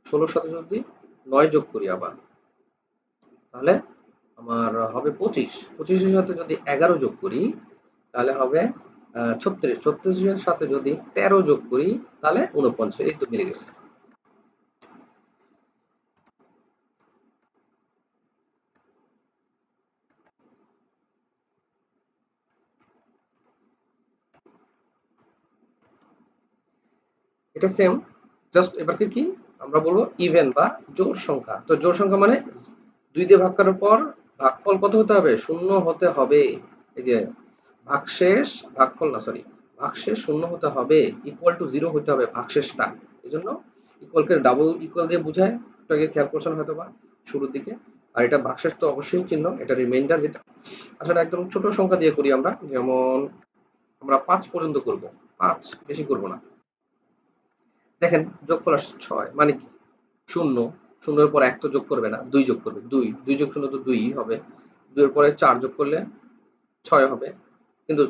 16-এর সাথে যদি 9 যোগ করি আবার, তাহলে আমার হবে 25। 25-এর সাথে যদি 11 যোগ করি তাহলে হবে 36। 36-এর সাথে যদি 13 যোগ করি তাহলে 49। এই তো মিলে গেছে। এটা সেম, জাস্ট এবারকে কি আমরা বলবো ইভেন বা জোড় সংখ্যা। তো জোড় সংখ্যা মানে 2 দিয়ে ভাগ করার পর ভাগফল কত হতে হবে, শূন্য হতে হবে। এই যে ভাগশেষ, ভাগফল না সরি, ভাগশেষ শূন্য হতে হবে, ইকুয়াল টু জিরো হতে হবে ভাগশেষটা। এই জন্য ইকুয়ালকে ডাবল ইকুয়াল দিয়ে বুঝায়, এটাকে খেয়াল করছেন হয়তো বা শুরুর দিকে। আর এটা ভাগশেষ তো অবশ্যই চিহ্ন, এটা রিমাইন্ডার যেটা। আসলে একদম ছোট সংখ্যা দিয়ে করি আমরা, যেমন আমরা 5 পর্যন্ত করব, 5 বেশি করব না। দেখেন যোগফল আসছে 6 মানে কি শূন্য, শূন্যের পর এক তো যোগ করবে না, দুই যোগ করবে, দুই, দুই যোগ শূন্য তো দুই হবে, দুইয়ের পরে 4 যোগ করলে 6 হবে। কিন্তু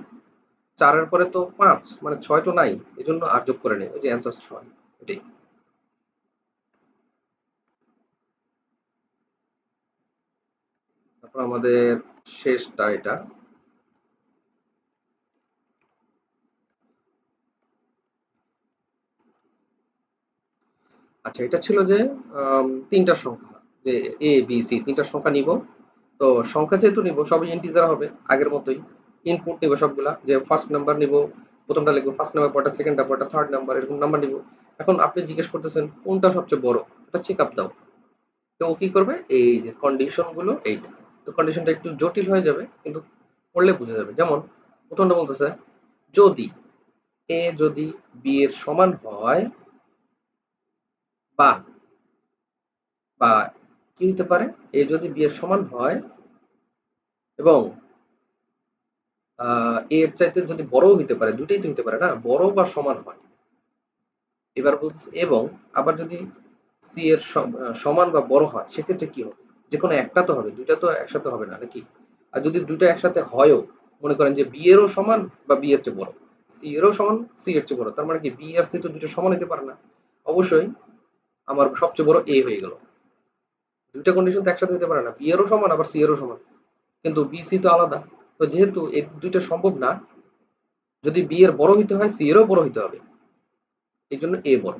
4-এর পরে তো 5 মানে 6 তো নাই, এজন্য আর যোগ করে নেই, ওই যে অ্যান্সার 6, এটাই। তারপর আমাদের শেষটা এটা। আচ্ছা, এটা ছিল যে তিনটা সংখ্যা, যে এ বি সি তিনটা সংখ্যা নিব। তো সংখ্যা যেহেতু নিব সবই ইন্টিজার হবে আগের মতোই। ইনপুট নিব সবগুলা, যে ফার্স্ট নাম্বার নিব, প্রথমটা লিখবো ফার্স্ট নাম্বার, পরটা সেকেন্ডটা, পরটা থার্ড নাম্বার, এরকম নাম্বার নিব। এখন আপনি জিজ্ঞেস করতেছেন কোনটা সবচেয়ে বড়, এটা চেক আপ দাও। তো ও কি করবে, এই যে কন্ডিশন গুলো এইটা। তো কন্ডিশনটা একটু জটিল হয়ে যাবে কিন্তু পড়লে বুঝে যাবে। যেমন প্রথমটা বলতেছে যদি এ যদি বি এর সমান হয়, বা বা কি হতে পারে, এ যদি বি এর সমান হয় এবং এর চাইতে যদি বড়ও হইতে পারে, দুইটাই তো হইতে পারে না, বড় বা সমান হয়। এবার বলতেছে এবং আবার যদি সি এর সমান বা বড় হয় সেক্ষেত্রে কি হবে, যে কোনো একটা তো হবে, দুইটা তো একসাথে হবে না নাকি? আর যদি দুইটা একসাথে হয়ও, মনে করেন যে বি এরও সমান বা বি এর চেয়ে বড়, সি এরও সমান সি এর চেয়ে বড়, তার মানে কি বি আর সি তো দুটো সমান হতে পারে না। অবশ্যই আমার সবচেয়ে বড় এ হয়ে গেল। দুইটা কন্ডিশন তো একসাথে হতে পারে না, বি এরও সমান আবার সি এরও সমান, কিন্তু বি সি তো আলাদা। তো যেহেতু এই দুইটা সম্ভব না, যদি বি এর বড় হইতে হয় সি এরও বড় হইতে হবে, এই জন্য এ বড়।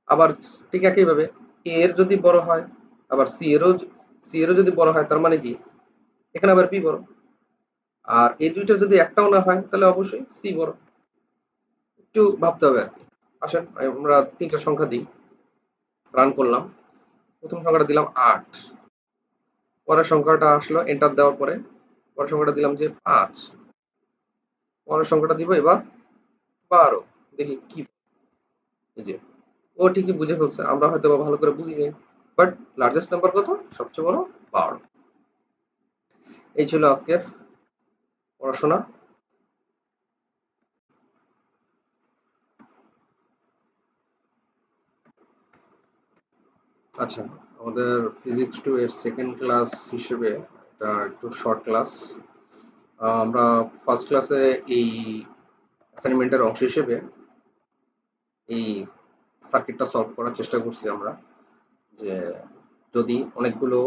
আবার ঠিক একইভাবে এ এর যদি বড় হয়, আবার সি এরও যদি বড় হয়, তার মানে কি এখানে আবার বি বড়। আর এই দুইটা যদি একটাও না হয় তাহলে অবশ্যই সি বড়। একটু ভাবতে হবে আর কি। আসেন আমরা তিনটা সংখ্যা দিই, রান করলাম। প্রথম সংখ্যাটা দিলাম ৮, পরের সংখ্যাটা আসলো এন্টার দেওয়ার পরে, পরের সংখ্যাটা দিলাম যে ৫, পরের সংখ্যাটা দিব এবার ১২। দেখি কি, এই যে ও ঠিকই বুঝে ফেলছে, আমরা হয়তো বা ভালো করে বুঝি নাই, বাট লার্জেস্ট নাম্বার কত, সবচেয়ে বড় ১২। এই ছিল আজকের পড়াশোনা। আচ্ছা, আমাদের ফিজিক্স 2 এর সেকেন্ড ক্লাস হিসেবে এটা একটু শর্ট ক্লাস। আমরা ফার্স্ট ক্লাসে এই অ্যাসাইনমেন্টের অংশ হিসেবে এই সার্কিটটা সলভ করার চেষ্টা করছি আমরা, যে যদি অনেকগুলো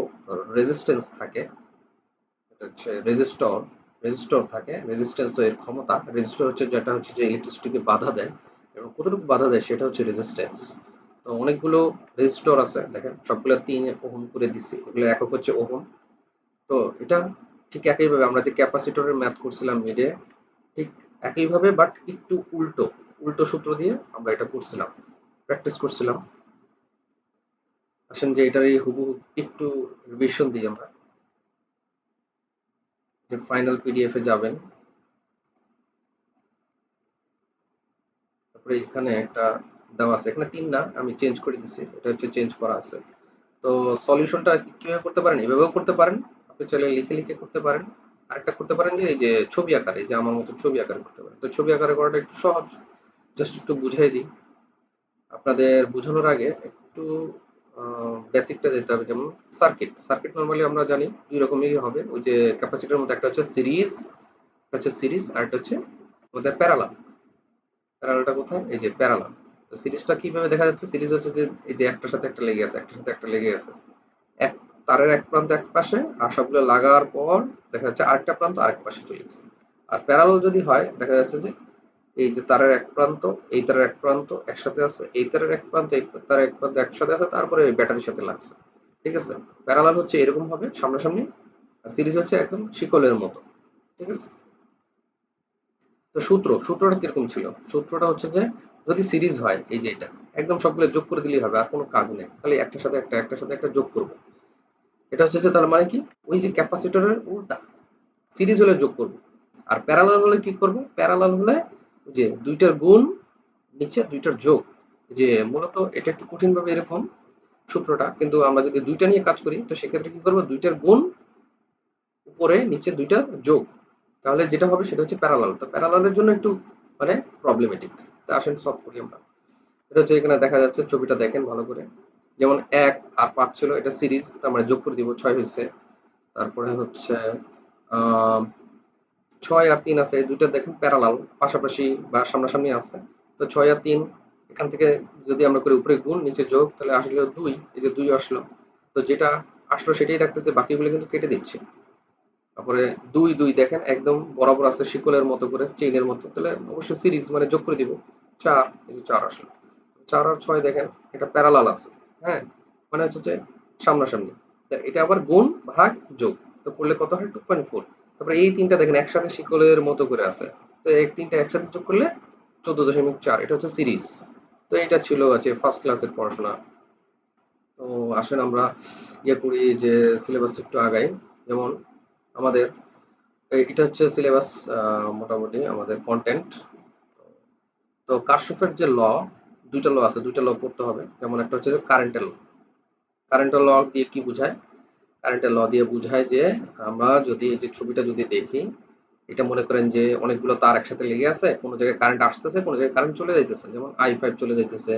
রেজিস্ট্যান্স থাকে, এটা হচ্ছে রেজিস্টর থাকে, রেজিস্ট্যান্স তো এর ক্ষমতা, রেজিস্টর হচ্ছে যেটা হচ্ছে যে ইলেকট্রিসিটিকে বাধা দেয়, এবং কতটুকু বাধা দেয় সেটা হচ্ছে রেজিস্ট্যান্স। তো অনেকগুলো রেজিস্টর আছে, দেখেন সবগুলো ৩ ওহম করে দিছি, এগুলো একক হচ্ছে ওহম। তো এটা ঠিক একইভাবে আমরা যে ক্যাপাসিটরের ম্যাথ করছিলাম মিডে, ঠিক একইভাবে বাট একটু উল্টো উল্টো সূত্র দিয়ে আমরা এটা করছিলাম, প্র্যাকটিস করছিলাম। আসেন যে এটারই হুবহু একটু রিভিশন দিই আমরা। যে ফাইনাল পিডিএফ এ যাবেন, তারপরে এখানে একটা দেওয়া আছে, এখানে ৩ না, আমি চেঞ্জ করে দিছি, এটা হচ্ছে চেঞ্জ করা আছে। তো সলিউশনটা কিভাবে করতে পারেন, এভাবেও করতে পারেন, আপনি চাইলে লিখে লিখে করতে পারেন। আরেকটা করতে পারেন যে এই যে ছবি আকারে, যে আমার মতো ছবি আকারে করতে পারেন। তো ছবি আকারে করাটা একটু সহজ, জাস্ট একটু বুঝিয়ে দিই আপনাদের বোঝানোর আগে। একটু বেসিকটা যেতে হবে, যেমন সার্কিট। সার্কিট নরমালি আমরা জানি দুই রকমই হবে, ওই যে ক্যাপাসিটির মধ্যে একটা হচ্ছে সিরিজ, আর একটা হচ্ছে আমাদের প্যারালাল। প্যারালালটা কোথায়, এই যে প্যারালাল। তো সিরিজটা কিভাবে দেখা যাচ্ছে, সিরিজ হচ্ছে যে এই যে একটার সাথে একটা লেগে আছে, একটার সাথে একটা লেগে আছে, এক তারের এক প্রান্ত এক পাশে, আর সবগুলো লাগার পর দেখা যাচ্ছে আরেকটা প্রান্ত আরেক পাশে চলে গেছে। আর প্যারালাল যদি হয় দেখা যাচ্ছে যে এই যে তারের এক প্রান্ত, এই তারের এক প্রান্ত একসাথে আছে, এই তারের এক প্রান্ত, এই তারের এক প্রান্ত একসাথে আছে, তারপরে ওই ব্যাটারির সাথে লাগছে। ঠিক আছে, প্যারালাল হচ্ছে এরকম হবে সামনাসামনি, আর সিরিজ হচ্ছে একদম শিকলের মতো। ঠিক আছে, তো সূত্রটা কিরকম ছিল, সূত্রটা হচ্ছে যে যদি সিরিজ হয়, এই যে এটা একদম সবগুলো যোগ করে দিলেই হবে, আর কোনো কাজ নেই, খালি একটার সাথে একটা একটার সাথে একটা যোগ করবো। এটা হচ্ছে যে তার মানে কি, ওই যে ক্যাপাসিটরের উল্টা, সিরিজ হলে যোগ করব, আর প্যারালাল হলে কি করব, প্যারালাল হলে ওই যে দুইটার গুণ নিচে দুইটার যোগ। যে মূলত এটা একটু কঠিন ভাবে এরকম সূত্রটা, কিন্তু আমরা যদি দুইটা নিয়ে কাজ করি তো সেক্ষেত্রে কি করবো, দুইটার গুণ উপরে নিচে দুইটা যোগ, তাহলে যেটা হবে সেটা হচ্ছে প্যারালাল। তো প্যারালালের জন্য একটু মানে প্রবলেমেটিক। তো আসেন সলভ করি আমরা। এটা হচ্ছে এখানে দেখা যাচ্ছে, ছবিটা দেখেন ভালো করে, যেমন ১ আর ৫ ছিল, এটা সিরিজ, তার মানে যোগ করে দিব ৬ হয়েছে। তারপরে হচ্ছে আহ ৬ আর ৩ আছে, এই দুইটা দেখেন প্যারালাল, পাশাপাশি বা সামনাসামনি আছে। তো ৬ আর ৩ এখান থেকে যদি আমরা করি উপরে গুণ নিচে যোগ, তাহলে আসলে ২, এই যে ২ আসলো। তো যেটা আসলো সেটাই রাখতেছে, বাকিগুলো কিন্তু কেটে দিচ্ছি। তারপরে ২ ২ দেখেন একদম বরাবর আছে শিকলের মতো করে, চেইনের মতো, তাহলে অবশ্যই সিরিজ মানে যোগ করে দিব ৪, এই যে ৪ আসলো। ৪ আর ৬ দেখেন এটা প্যারালাল আছে, হ্যাঁ, মানে হচ্ছে যে সামনাসামনি। তা এটা আবার গুণ ভাগ যোগ, তো করলে কত হয় 2.4। তারপরে এই তিনটা দেখেন একসাথে শিকলের মতো করে আছে, তো এই তিনটা একসাথে যোগ করলে 14.4, এটা হচ্ছে সিরিজ। তো এটা ছিল আছে ফার্স্ট ক্লাসের পড়াশোনা। তো আসেন আমরা ইয়ে করি, যে সিলেবাস একটু আগাই। যেমন আমাদের এটা হচ্ছে সিলেবাস, মোটামুটি আমাদের কন্টেন্ট। তো কারশফের যে দুইটা ল আছে, দুইটা ল পড়তে হবে। যেমন একটা হচ্ছে যে কারেন্টের ল। কারেন্টের ল দিয়ে কি বোঝায়, কারেন্টের ল দিয়ে বোঝায় যে আমরা যদি এই যে ছবিটা যদি দেখি, এটা মনে করেন যে অনেকগুলো তার একসাথে লেগে আছে, কোনো জায়গায় কারেন্ট আসতেছে, কোনো জায়গায় কারেন্ট চলে যাইতেছে, যেমন i5 চলে যাইতেছে,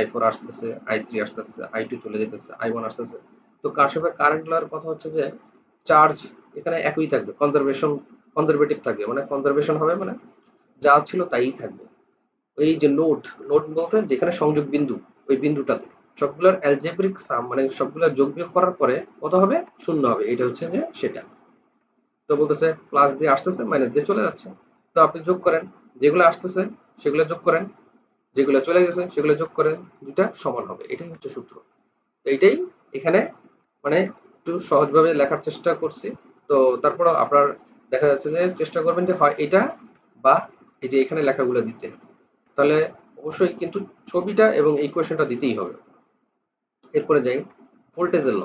i4 আসতেছে, i3 আসতেছে, i2 চলে যাইতেছে, i1 আসতেছে। তো কারশফের কারেন্ট লয়ের কথা হচ্ছে যে চার্জ এখানে একই থাকবে, কনজারভেটিভ থাকবে, মানে কনজারভেশন হবে, মানে যা ছিল তাই থাকবে। এই যে নোড বলতে যেখানে সংযোগ বিন্দু, ওই বিন্দুটাতে সবগুলোর অ্যালজেব্রিক সাম মানে সবগুলো যোগ বিয়োগ করার পরে কত হবে? শূন্য হবে। এটা হচ্ছে যে সেটা। তো বলতেছে প্লাস দিয়ে আসতেছে মাইনাস দিয়ে চলে যাচ্ছে। তো আপনি যোগ করেন, যেগুলো আসতেছে সেগুলো যোগ করেন, যেগুলো চলে গেছে সেগুলো যোগ করেন, দুইটা সমান হবে। এটাই হচ্ছে সূত্র। তো এইটাই এখানে মানে একটু সহজভাবে লেখার চেষ্টা করছি। তো তারপরেও আপনার দেখা যাচ্ছে যে চেষ্টা করবেন যে হয় এটা বা এই যে এখানে লেখাগুলো দিতে। তাহলে অবশ্যই কিন্তু ছবিটা এবং ইকুয়েশনটা দিতেই হবে। এরপরে যাই ভোল্টেজের ল।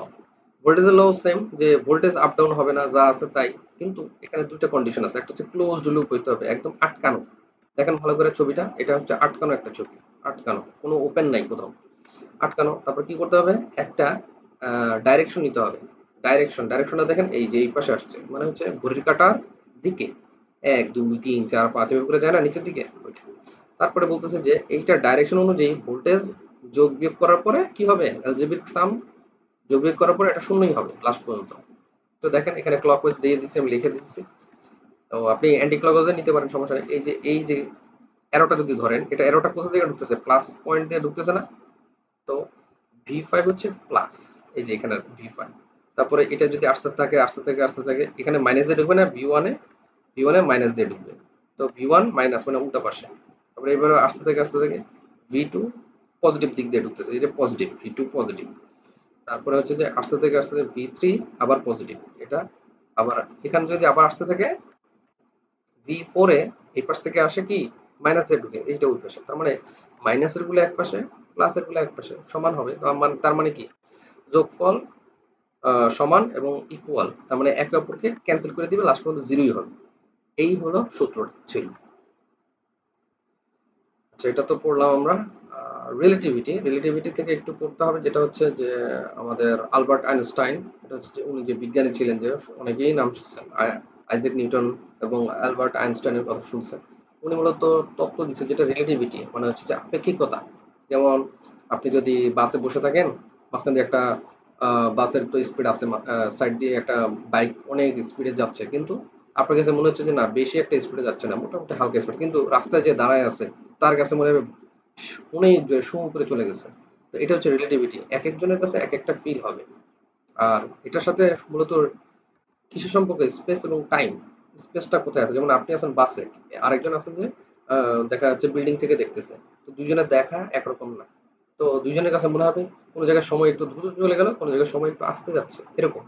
ভোল্টেজের ল সেম, যে ভোল্টেজ আপ ডাউন হবে না, যা আছে তাই। কিন্তু এখানে দুটো কন্ডিশন আছে। একটা হচ্ছে ক্লোজড লুপ হইতে হবে, একদম আটকানো। দেখেন ভালো করে ছবিটা, এটা হচ্ছে আটকানো একটা ছবি, আটকানো, কোনো ওপেন নাই কোথাও, আটকানো। তারপর কি করতে হবে? একটা ডাইরেকশন নিতে হবে। ডাইরেকশনটা দেখেন এই যে এই পাশে আসছে, মানে হচ্ছে ঘড়ির কাঁটার দিকে। ১ ২ ৩ ৪ ৫ এভাবে করে যায় না নিচের দিকে, ওইটা। তারপরে বলতেছে যে এইটা ডাইরেকশন অনুযায়ী ভোল্টেজ যোগ বিয়োগ করার পরে কি হবে? অ্যালজেব্রিক সাম যোগ বিয়োগ করার পরে এটা শূন্যই হবে লাস্ট পর্যন্ত। তো দেখেন এখানে ক্লকওয়াইজ দিয়ে দিচ্ছি, আমি লিখে দিচ্ছি। তো আপনি অ্যান্টি ক্লকওয়াইজে নিতে পারেন, সমস্যা নেই। এই যে অ্যারোটা যদি ধরেন, এটা অ্যারোটা কোথা থেকে ঢুকতেছে? প্লাস পয়েন্ট দিয়ে ঢুকতেছে না? তো ভি ফাইভ হচ্ছে প্লাস, এই যে এখানে ভি ফাইভ। তারপরে এটা যদি আসতে থাকে এখানে মাইনাস দিয়ে ঢুকবে না, ভি ওয়ানে মাইনাস দিয়ে ঢুকবে। তো ভি ওয়ান মাইনাস মানে উল্টা পাশে। তারপরে এবারে আসতে থাকে ভি টু পজিটিভ দিক দিয়ে ঢুকতেছে, এটা পজিটিভ, ভি টু পজিটিভ। তারপরে হচ্ছে যে আসতে থাকে ভি3 আবার পজিটিভ, এটা আবার এখানে যদি আবার আসতে থাকে ভি4 এই পাশ থেকে আসে কি মাইনাস এ ঢুকে, এইটা ওই পাশে। তার মানে মাইনাসের গুলো এক পাশে, প্লাসের গুলো এক পাশে সমান হবে। তার মানে কি যোগফল সমান এবং ইকুয়াল, তার মানে একে অপরকে ক্যান্সেল করে দিবে, লাস্ট পর্যন্ত জিরোই হবে। এই হলো সূত্রটা ছিল। আচ্ছা, এটা তো পড়লাম আমরা। রিলেটিভিটি থেকে একটু পড়তে হবে, যেটা হচ্ছে যে আমাদের আলবার্ট আইনস্টাইন। এটা হচ্ছে যে উনি যে বিজ্ঞানী ছিলেন, যে অনেকেই নাম শুনছেন, আইজাক নিউটন এবং অ্যালবার্ট আইনস্টাইনের কথা শুনছেন। উনি মূলত তত্ত্ব দিচ্ছে যেটা রিলেটিভিটি, মানে হচ্ছে যে আপেক্ষিকতা। যেমন আপনি যদি বাসে বসে থাকেন, মাঝখান দিয়ে একটা বাসের তো স্পিড আছে, সাইড দিয়ে একটা বাইক অনেক স্পিডে যাচ্ছে, কিন্তু আপনার কাছে মনে হচ্ছে যে না বেশি একটা স্পিডে যাচ্ছে না, মোটামুটি হালকা স্পিড, কিন্তু রাস্তায় যে দাঁড়ায় আছে তার কাছে মনে হবে অনেক জোরে শু করে চলে গেছে। তো এটা হচ্ছে রিলেটিভিটি, এক একজনের কাছে এক একটা ফিল হবে। আর এটার সাথে মূলত কিসের সম্পর্কে? স্পেস এবং টাইম। স্পেসটা কোথায় আছে? যেমন আপনি আছেন বাসে, আরেকজন আছে যে দেখা যাচ্ছে বিল্ডিং থেকে দেখতেছে। তো দুজনের দেখা একরকম না। তো দুজনের কাছে মনে হবে কোনো জায়গায় সময় একটু দ্রুত চলে গেল, কোনো জায়গায় সময় একটু আসতে যাচ্ছে, এরকম।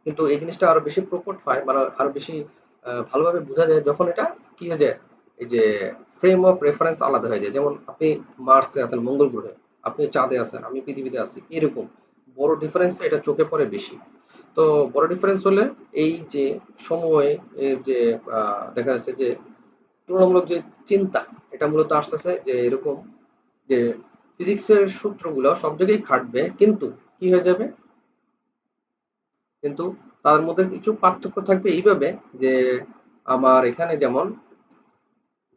কিন্তু এই জিনিসটা আরো বেশি প্রকট হয়, মানে আরো বেশি ভালোভাবে বোঝা যায় যখন এটা কি হয়ে যায়, এই যে ফ্রেম অফ রেফারেন্স আলাদা হয়ে যায়। যেমন আপনি মার্সে আছেন, মঙ্গল গ্রহে, আপনি চাঁদে আছেন, আমি পৃথিবীতে আছি, এরকম বড় ডিফারেন্স এটা চোখে পড়ে বেশি। তো বড় ডিফারেন্স হলে এই যে সময় এর যে দেখা যাচ্ছে যে তুলনামূলক যে চিন্তা, এটা মূলত আসতেছে যে এরকম, যে ফিজিক্সের সূত্রগুলো সব জায়গায় খাটবে, কিন্তু কি হয়ে যাবে, কিন্তু তার মধ্যে কিছু পার্থক্য থাকবে এইভাবে যে আমার এখানে যেমন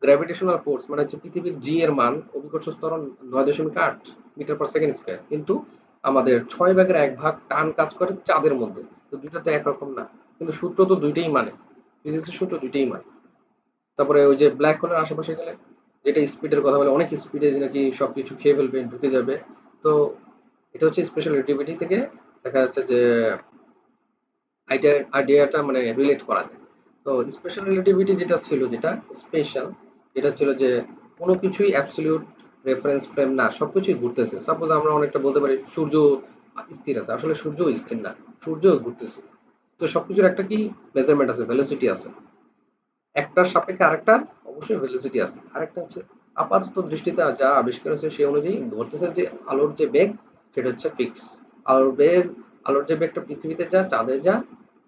গ্র্যাভিটেশনাল ফোর্স মানে হচ্ছে পৃথিবীর জি এর মান অভিকর্ষ ত্বরণ ৯.৮ মিটার পার সেকেন্ড স্কয়ার, কিন্তু আমাদের ৬/১ টান কাজ করে চাঁদের মধ্যে। তো দুইটা তো একরকম না, কিন্তু সূত্র তো দুইটাই মানে, ফিজিক্সের সূত্র দুইটাই মানে। তারপরে ওই যে ব্ল্যাক হোলের আশেপাশে গেলে, যেটা স্পিডের কথা বলে, অনেক স্পিডে নাকি সবকিছু খেয়ে ফেলবে, ঢুকে যাবে। তো এটা হচ্ছে স্পেশাল রিলেটিভিটি থেকে দেখা যাচ্ছে যে আইডিয়াটা মানে রিলেট করা যায়। তো স্পেশাল রিলেটিভিটি যেটা ছিল, যেটা স্পেশাল, যেটা ছিল যে কোনো কিছুই অ্যাবসলিউট রেফারেন্স ফ্রেম না, সবকিছুই ঘুরতেছে। সাপোজ আমরা অনেকটা বলতে পারি সূর্য স্থির আছে, আসলে সূর্য স্থির না, সূর্য ঘুরতেছে। তো সবকিছুর একটা কি মেজারমেন্ট আছে, ভেলোসিটি আছে। একটার সাপেক্ষে আরেকটার অবশ্যই ভেলোসিটি আছে। আরেকটা হচ্ছে আপাতত দৃষ্টিতে যা আবিষ্কার হচ্ছে সেই অনুযায়ী ধরতেছে যে আলোর যে বেগ সেটা হচ্ছে ফিক্স। আলোর বেগ, আলোর যে বেগটা পৃথিবীতে যা চাঁদে যা।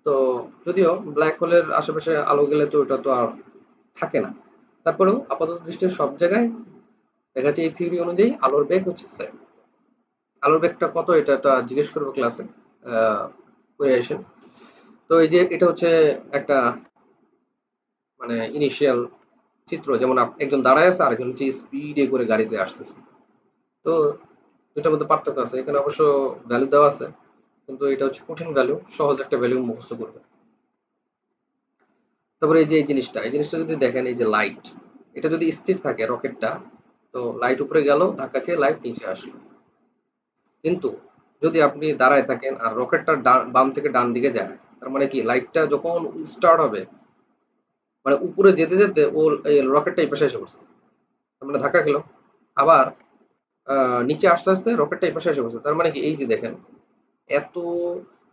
তো যদিও ব্ল্যাক হোলের আশেপাশে আলো গেলে তো ওটা তো আর থাকে না, তারপরেও আপাতত দৃষ্টির সব জায়গায় দেখা যাচ্ছে এই থিওরি অনুযায়ী আলোর বেগ হচ্ছে সেম। আলোর বেগটা কত এটা জিজ্ঞেস করবো ক্লাসে, করে আসেন। তো এই যে এটা হচ্ছে একটা মানে ইনিশিয়াল চিত্র, যেমন একজন দাঁড়ায় আছে, আরেকজন হচ্ছে স্পিডে করে গাড়িতে আসতেছে। তো দুটার মধ্যে পার্থক্য আছে, এখানে অবশ্য ভ্যালু দেওয়া আছে, কিন্তু এটা হচ্ছে কঠিন ভ্যালু, সহজ একটা ভ্যালু মুখস্থ করবে। তারপরে এই যে এই জিনিসটা যদি দেখেন, এই যে লাইট, এটা যদি স্থির থাকে রকেটটা, তো লাইট উপরে গেল ধাক্কা খেয়ে লাইট নিচে আসলো। কিন্তু যদি আপনি দাঁড়ায় থাকেন আর রকেটটা বাম থেকে ডান দিকে যায়, তার মানে কি লাইটটা যখন স্টার্ট হবে, মানে উপরে যেতে যেতে ও এই রকেটটা এই পাশে এসে পড়ছে, তার মানে ধাক্কা খেলো। আবার নিচে আস্তে আস্তে রকেটটা এই পাশে এসে পড়ছে, তার মানে কি এই যে দেখেন এত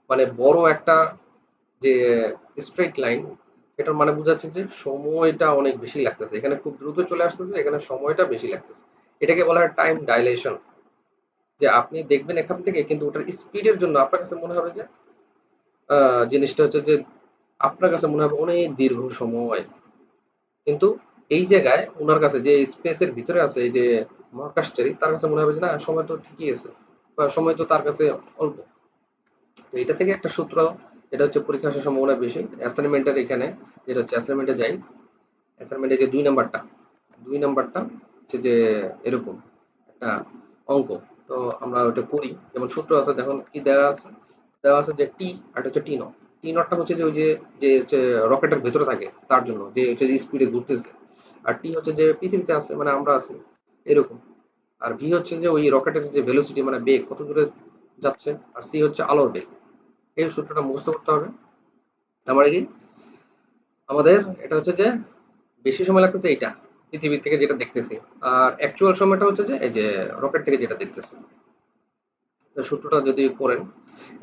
মানে বড় একটা যে স্ট্রেট লাইন, এটার মানে বোঝাচ্ছে যে সময়টা অনেক বেশি লাগতেছে, এখানে খুব দ্রুত চলে আসতেছে, এখানে সময়টা বেশি লাগতেছে। এটাকে বলা হয় টাইম ডাইলেশন। যে আপনি দেখবেন এখান থেকে, কিন্তু ওটার স্পিডের জন্য আপনার কাছে মনে হবে যে জিনিসটা হচ্ছে যে আপনার কাছে মনে হবে অনেক দীর্ঘ সময়। কিন্তু এই জায়গায় ওনার কাছে যে স্পেসের ভিতরে আছে এই যে মহাকাশচারী, তার কাছে মনে হবে যে না সময় তো ঠিকই আছে, বা সময় তো তার কাছে অল্প। তো এটা থেকে একটা সূত্র, এটা হচ্ছে পরীক্ষা আসার সম্ভাবনা বেশি অ্যাসাইনমেন্টের এখানে। যেটা হচ্ছে অ্যাসাইনমেন্টে যাই, অ্যাসাইনমেন্টে যে 2 নাম্বারটা হচ্ছে যে এরকম একটা অঙ্ক। তো আমরা ওটা করি, যেমন সূত্র আছে দেখুন কি দেওয়া আছে যে টি, আর এটা হচ্ছে টি নট। টি নটটা হচ্ছে যে ওই যে যে হচ্ছে রকেটের ভেতরে থাকে তার জন্য, যে হচ্ছে যে স্পিডে ঘুরতেছে। আর টি হচ্ছে যে পৃথিবীতে আছে মানে আমরা আছি এরকম। আর ভি হচ্ছে যে ওই রকেটের যে ভেলোসিটি মানে বেগ কত দূরে যাচ্ছে। আর সি হচ্ছে আলোর বেগ। এই সূত্রটা মুখস্থ করতে হবে। তারপরে কি আমাদের এটা হচ্ছে যে বেশি সময় লাগতেছে এইটা পৃথিবী থেকে যেটা দেখতেছি, আর অ্যাকচুয়াল সময়টা হচ্ছে যে এই যে রকেট থেকে যেটা দেখতেছি। তো সূত্রটা যদি পড়েন,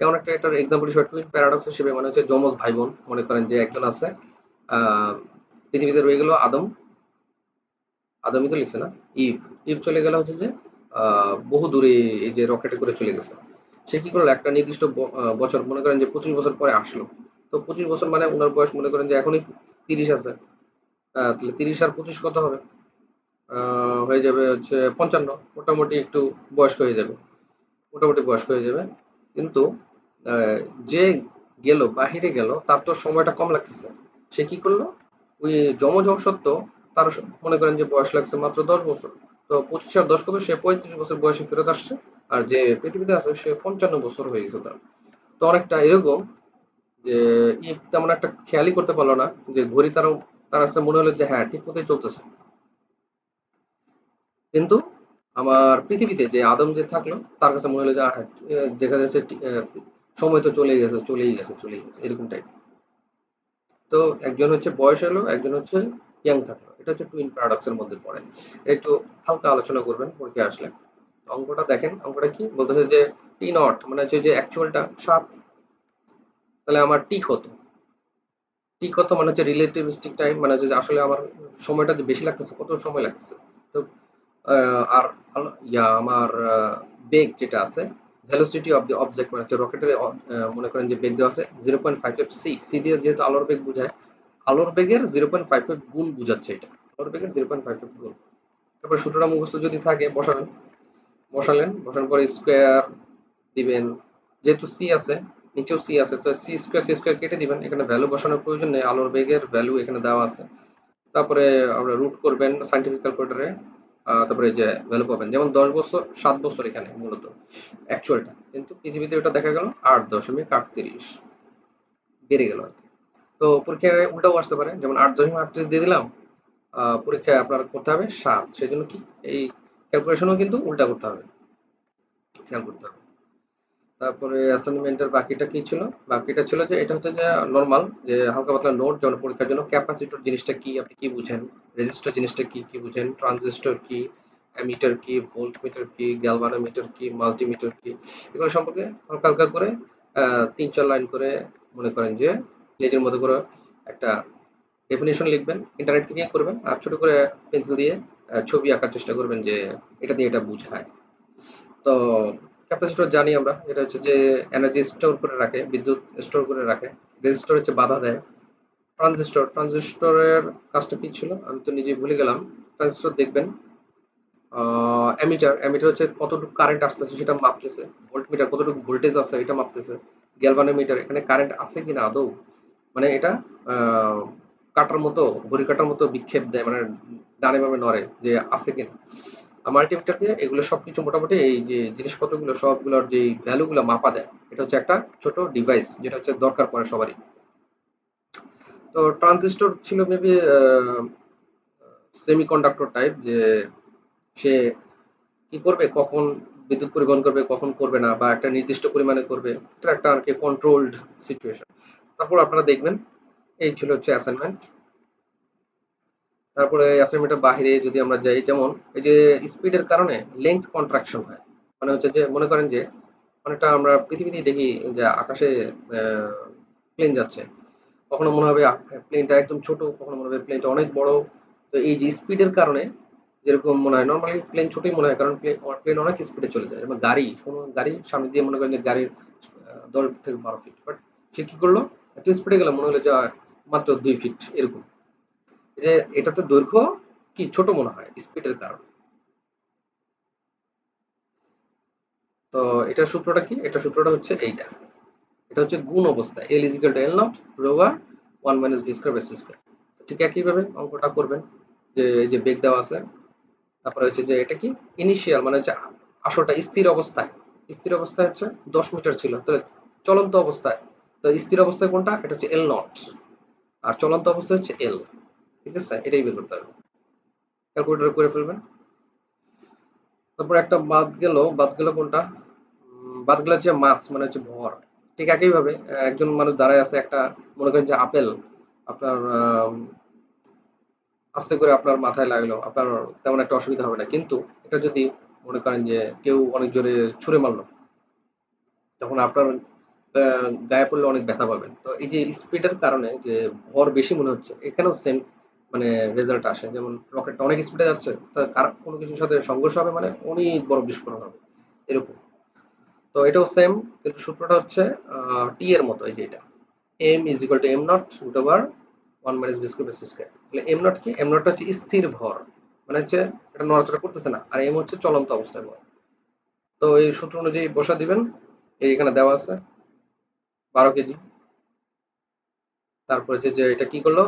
এমন একটা এটার এক্সাম্পল হিসেবে টুইন প্যারাডক্স হিসেবে, মানে হচ্ছে যমজ ভাই বোন। মনে করেন যে একজন আছে আহ পৃথিবীতে রয়ে গেল আদম, আদমই তো লিখছে না, ইভ। ইভ চলে গেল হচ্ছে যে বহু দূরে, এই যে রকেটে করে চলে গেছে। সে কি করলো একটা নির্দিষ্ট বছর, মনে করেন যে 25 বছর পরে আসলো। তো 25 বছর মানে ওনার বয়স মনে করেন যে এখনই 30 আছে। তাহলে 30 আর 25 কত হবে? হয়ে যাবে হচ্ছে 55। মোটামুটি একটু বয়স্ক হয়ে যাবে, মোটামুটি বয়স্ক হয়ে যাবে। কিন্তু আহ, যে গেল বাহিরে গেল তার তো সময়টা কম লাগতেছে। সে কি করলো, ওই যমজ হওয়া সত্ত্বেও তার মনে করেন যে বয়স লাগছে মাত্র 10 বছর। তো 25 আর 10 কত, সে 35 বছর বয়সে ফেরত আসছে। আর যে পৃথিবীতে আছে সে 55 বছর হয়ে গেছে তার। তো অনেকটা এরকম যে তেমন একটা খেয়ালই করতে পারলো না যে ঘড়ি তার, তার কাছে মনে হলো যে হ্যাঁ ঠিক মতোই চলতেছে। কিন্তু আমার পৃথিবীতে যে আদম যে থাকলো তার কাছে মনে হলো যে হ্যাঁ, দেখা যাচ্ছে সময় তো চলেই গেছে এরকম টাইপ। তো একজন হচ্ছে বয়স হলো, একজন হচ্ছে ইয়াং থাকলো, এটা হচ্ছে টুইন প্যারাডক্স এর মধ্যে পড়ে। একটু হালকা আলোচনা করবেন পরীক্ষায় আসলে। অঙ্কটা দেখেন, অঙ্কটা কি বলতেছে যে টি নট মানে হচ্ছে যে অ্যাকচুয়ালটা 7, তাহলে আমার টি কত, টি কত মানে হচ্ছে রিলেটিভিস্টিক টাইম, মানে হচ্ছে যে আসলে আমার সময়টা যে বেশি লাগতেছে, কত সময় লাগতেছে। তো আর আমার বেগ যেটা আছে, ভেলোসিটি অফ দ্য অবজেক্ট মানে হচ্ছে রকেটের মনে করেন যে বেগ দেওয়া আছে 0.55 সি। সি দিয়ে যেহেতু আলোর বেগ বোঝায়, আলোর বেগের 0.55 গুণ বোঝাচ্ছে এটা, আলোর বেগের 0.55 গুণ। তারপর সূত্রটা মুখস্থ যদি থাকে বসাবেন, বসানোর পরে স্কোয়ার দিবেন। যেহেতু সি আছে, নিচেও সি আছে, তো সি স্কোয়ার কেটে দিবেন, এখানে ভ্যালু বসানোর প্রয়োজন নেই, আলোর বেগের ভ্যালু এখানে দেওয়া আছে। তারপরে আমরা রুট করবেন সাইন্টিফিক ক্যালকুলেটরে। তারপরে এই যে ভ্যালু পাবেন, যেমন 10 বছর 7 বছর এখানে মূলত অ্যাকচুয়ালটা, কিন্তু পৃথিবীতে ওটা দেখা গেল 8.38 বেড়ে গেল আর কি। তো পরীক্ষায় উল্টাও আসতে পারে, যেমন 8.38 দিয়ে দিলাম, পরীক্ষায় আপনার করতে হবে 7, সেই জন্য কি এই ক্যালকুলেশনও কিন্তু উল্টা করতে হবে, খেয়াল করতে হবে। তারপরে অ্যাসাইনমেন্টের বাকিটা কি ছিল? বাকিটা ছিল যে এটা হচ্ছে যে নরমাল যে হালকা পাতলা নোট, যেমন পরীক্ষার জন্য ক্যাপাসিটর জিনিসটা কি, আপনি কি বুঝেন? রেজিস্টর জিনিসটা কি, কি বুঝেন? ট্রানজিস্টর কি, অ্যামিটার কি, ভোল্টমিটার কি, গ্যালভানোমিটার কি, মাল্টিমিটার কি, এগুলো সম্পর্কে হালকা হালকা করে 3-4 লাইন করে মনে করেন যে নিজের মতো করে একটা ডেফিনিশন লিখবেন, ইন্টারনেট থেকে করবেন, আর ছোট করে পেন্সিল দিয়ে ছবি আঁকার চেষ্টা করবেন যে এটা দিয়ে এটা বুঝায়। তো ক্যাপাসিটর জানি আমরা, এটা হচ্ছে যে এনার্জি স্টোর করে রাখে, বিদ্যুৎ স্টোর করে রাখে। রেজিস্টর হচ্ছে বাধা দেয়। ট্রানজিস্টরের কাজটা কি ছিল আমি তো নিজে ভুলে গেলাম। ট্রানজিস্টর দেখবেন, অ্যামিটার হচ্ছে কতটুকু কারেন্ট আসতেছে সেটা মাপতেছে। ভোল্টমিটার কতটুকু ভোল্টেজ আছে এটা মাপতেছে। গ্যালভানোমিটার এখানে কারেন্ট আছে কিনা আদৌ, মানে এটা আহ, কাটার মতো, ঘড়ি কাটার মতো বিক্ষেপ দেয়, মানে ডানে বামে নড়ে যে আছে কিনা। মাল্টিমিটার দিয়ে এগুলো সবকিছু মোটামুটি এই যে জিনিসপত্রগুলো সবগুলোর যে ভ্যালুগুলো মাপা যায়। এটা হচ্ছে একটা ছোট ডিভাইস যেটা হচ্ছে দরকার পড়ে সবারই। তো ট্রানজিস্টর ছিল মেবি সেমিকন্ডাক্টর টাইপ, যে সে কি করবে, কখন বিদ্যুৎ পরিবহন করবে, কখন করবে না, বা একটা নির্দিষ্ট পরিমাণে করবে, এটা একটা আর কি কন্ট্রোলড সিচুয়েশন। তারপর আপনারা দেখবেন এই ছিল হচ্ছে অ্যাসাইনমেন্ট। তারপরে অ্যাসাইনমেন্টের বাইরে যদি আমরা যাই, যেমন এই যে স্পিডের কারণে লেন্থ কন্ট্রাকশন হয়, মানে হচ্ছে যে মনে করেন যে অনেকটা আমরা পৃথিবীতেই দেখি যে আকাশে প্লেন যাচ্ছে, কখনো মনে হবে প্লেনটা একদম ছোট, কখনো মনে হবে প্লেনটা অনেক বড়। তো এই যে স্পিডের কারণে যেরকম মনে হয়, নর্মালি প্লেন ছোটই মনে হয়, কারণ প্লেন অনেক স্পিডে চলে যায়। এবং গাড়ি, কোনো গাড়ির সামনে দিয়ে মনে করেন যে গাড়ির 10 থেকে 12 ফিট, বাট সে কি করলো, এত স্পিডে গেল মনে হলো যে মাত্র 2 ফিট এরকম। এই যে এটাতে দৈর্ঘ্য কি ছোট মনে হয় স্পিডের কারণে। তো এটার সূত্রটা কি, এটা সূত্রটা হচ্ছে এইটা, এটা হচ্ছে গুণ অবস্থায় L is equal to L naught root over 1 - v² by c²। ঠিক একইভাবে অঙ্কটা করবেন, যে এই যে বেগ দেওয়া আছে, তারপরে হচ্ছে যে এটা কি ইনিশিয়াল, মানে হচ্ছে আসলটা স্থির অবস্থায়, স্থির অবস্থায় হচ্ছে 10 মিটার ছিল, তো চলন্ত অবস্থায়, তো স্থির অবস্থায় কোনটা, এটা হচ্ছে এল নট, আর চলন্ত অবস্থায় হচ্ছে এল। ঠিক আছে, এটাই বের করতে হবে, ক্যালকুলেটর করে ফেলবেন। তারপর একটা বাদ গেল কোনটা, বাদ গেল হচ্ছে মাস, মানে হচ্ছে ভর। ঠিক একইভাবে একজন মানুষ দাঁড়ায় আছে, একটা মনে করেন যে আপেল আপনার আস্তে করে আপনার মাথায় লাগলো, আপনার তেমন একটা অসুবিধা হবে না, কিন্তু এটা যদি মনে করেন যে কেউ অনেক জোরে ছুঁড়ে মারলো, তখন আপনার গায়ে পড়লে অনেক ব্যথা পাবেন। তো এই যে স্পিডের কারণে যে ভর বেশি মনে হচ্ছে, এখানেও সেম মানে রেজাল্ট আসে। যেমন রকেটটা অনেক স্পিডে যাচ্ছে, কোনো কিছুর সাথে সংঘর্ষ হবে মানে অনেক বড় বিস্ফোরণ হবে এরকম। তো এটাও সেম, কিন্তু সূত্রটা হচ্ছে টি এর মতো, এই যে এটা M is equal to M naught root over 1 - v²/c²। তাহলে এম নট কি, এম নট হচ্ছে স্থির ভর, মানে হচ্ছে এটা নড়াচড়া করতেছে না, আর এম হচ্ছে চলন্ত অবস্থায় ভর। তো এই সূত্র অনুযায়ী বসা দিবেন, এই এখানে দেওয়া আছে 12 কেজি। তারপর হচ্ছে যে এটা কি করলো,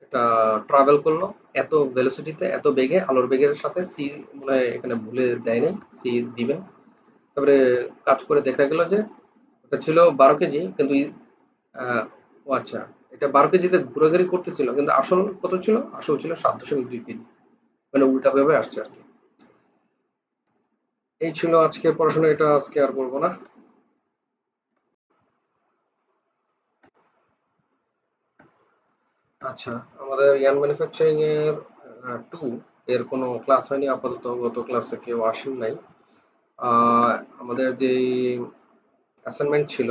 এটা ট্রাভেল করলো এত ভেলোসিটিতে, এত বেগে, আলোর বেগের সাথে সি মনে হয় এখানে ভুলে দেয় নাই, সি দিবেন। তারপরে কাজ করে দেখা গেল যে এটা ছিল 12 কেজি, কিন্তু ও আচ্ছা, এটা 12 কেজিতে ঘোরাঘুরি করতেছিল, কিন্তু আসল কত ছিল, আসল ছিল 7.2 কেজি, মানে উল্টা ভাবে আসছে আর কি। এই ছিল আজকে পড়াশোনা, এটা আজকে আর বলবো না। আচ্ছা, আমাদের ইয়ান ম্যানুফ্যাকচারিং এর 2 এর কোনো ক্লাস হয়নি আপাতত, গত ক্লাসে কেউ আসেন নাই। আহ, আমাদের যে অ্যাসাইনমেন্ট ছিল,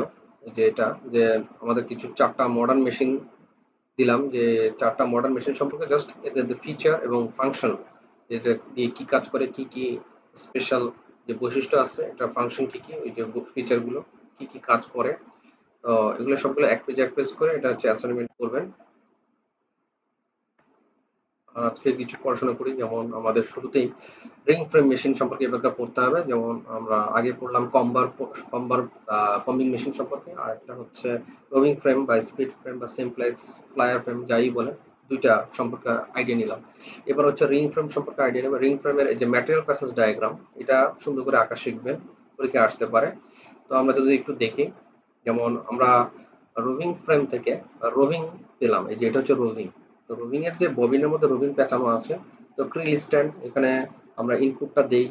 যে এটা যে আমাদের কিছু 4টা মডার্ন মেশিন দিলাম, যে 4টা মডার্ন মেশিন সম্পর্কে জাস্ট এদের ফিচার এবং ফাংশন, যেটা দিয়ে কি কাজ করে, কি কি স্পেশাল যে বৈশিষ্ট্য আছে, এটা ফাংশন কি কি, ওই যে ফিচার গুলো কি কি কাজ করে। তো এগুলো সবগুলো এক পেজ করে এটা হচ্ছে অ্যাসাইনমেন্ট করবেন। আর আজকে কিছু পড়াশোনা করি, যেমন আমাদের শুরুতেই রিং ফ্রেম মেশিন সম্পর্কে এবার পড়তে হবে। যেমন আমরা আগে পড়লাম কম্বার কম্বিং মেশিন সম্পর্কে, আর একটা হচ্ছে রোভিং ফ্রেম বা স্পিড ফ্রেম বা সিমপ্লেক্স ফ্লায়ার ফ্রেম যাই বলে, দুইটা সম্পর্কে আইডিয়া নিলাম। এবার হচ্ছে রিং ফ্রেম সম্পর্কে আইডিয়া নেব। রিং ফ্রেমের এই যে ম্যাটেরিয়াল প্যাসেজ ডায়াগ্রাম, এটা সুন্দর করে আঁকা শিখবেন, পরীক্ষায় আসতে পারে। তো আমরা যদি একটু দেখি, যেমন আমরা রোভিং ফ্রেম থেকে রোভিং পেলাম, এই যে এটা হচ্ছে রোভিং। তো রোভিং এর যে ববিনের মধ্যে রোভিং পেঁচানো আছে, তো ক্রিল স্ট্যান্ড, এখানে আমরা ইনপুটটা দেই,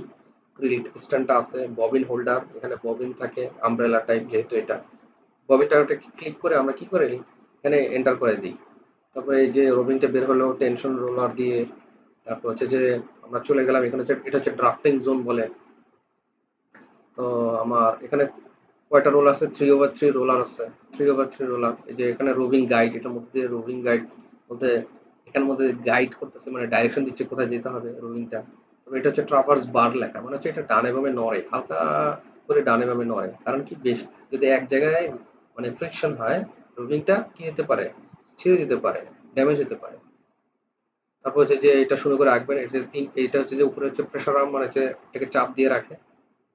ক্রিল স্ট্যান্ডটা আছে, ববিন হোল্ডার, এখানে ববিন থাকে আমব্রেলা টাইপ, যেহেতু এটা ববিনটা, ওটা ক্লিক করে আমরা কি করে এখানে এন্টার করে দিই। তারপরে এই যে রোভিংটা বের হলো টেনশন রোলার দিয়ে। তারপর হচ্ছে যে আমরা চলে গেলাম, এখানে হচ্ছে এটা হচ্ছে ড্রাফটিং জোন বলে। তো আমার এখানে কয়টা রোল আছে, 3/3 রোলার আছে, 3/3 রোলার। এই যে এখানে রোভিং গাইড, এটার মধ্যে রোভিং গাইড বলতে এখানের মধ্যে গাইড করতেছে, মানে ডাইরেকশন দিচ্ছে কোথায় যেতে হবে রোভিংটা। তবে এটা হচ্ছে ট্রাভার্স বার লেখা, মানে হচ্ছে এটা ডানে বামে নড়ে, হালকা করে ডানে বামে নড়ে, কারণ কি বেশি যদি এক জায়গায় মানে ফ্রিকশন হয়, রোভিংটা কি হতে পারে, ছিঁড়ে যেতে পারে, ড্যামেজ হতে পারে। তারপর হচ্ছে যে এটা শুরু করে রাখবেন, এটা হচ্ছে যে উপরে হচ্ছে প্রেসার আর্ম, মানে হচ্ছে এটাকে চাপ দিয়ে রাখে।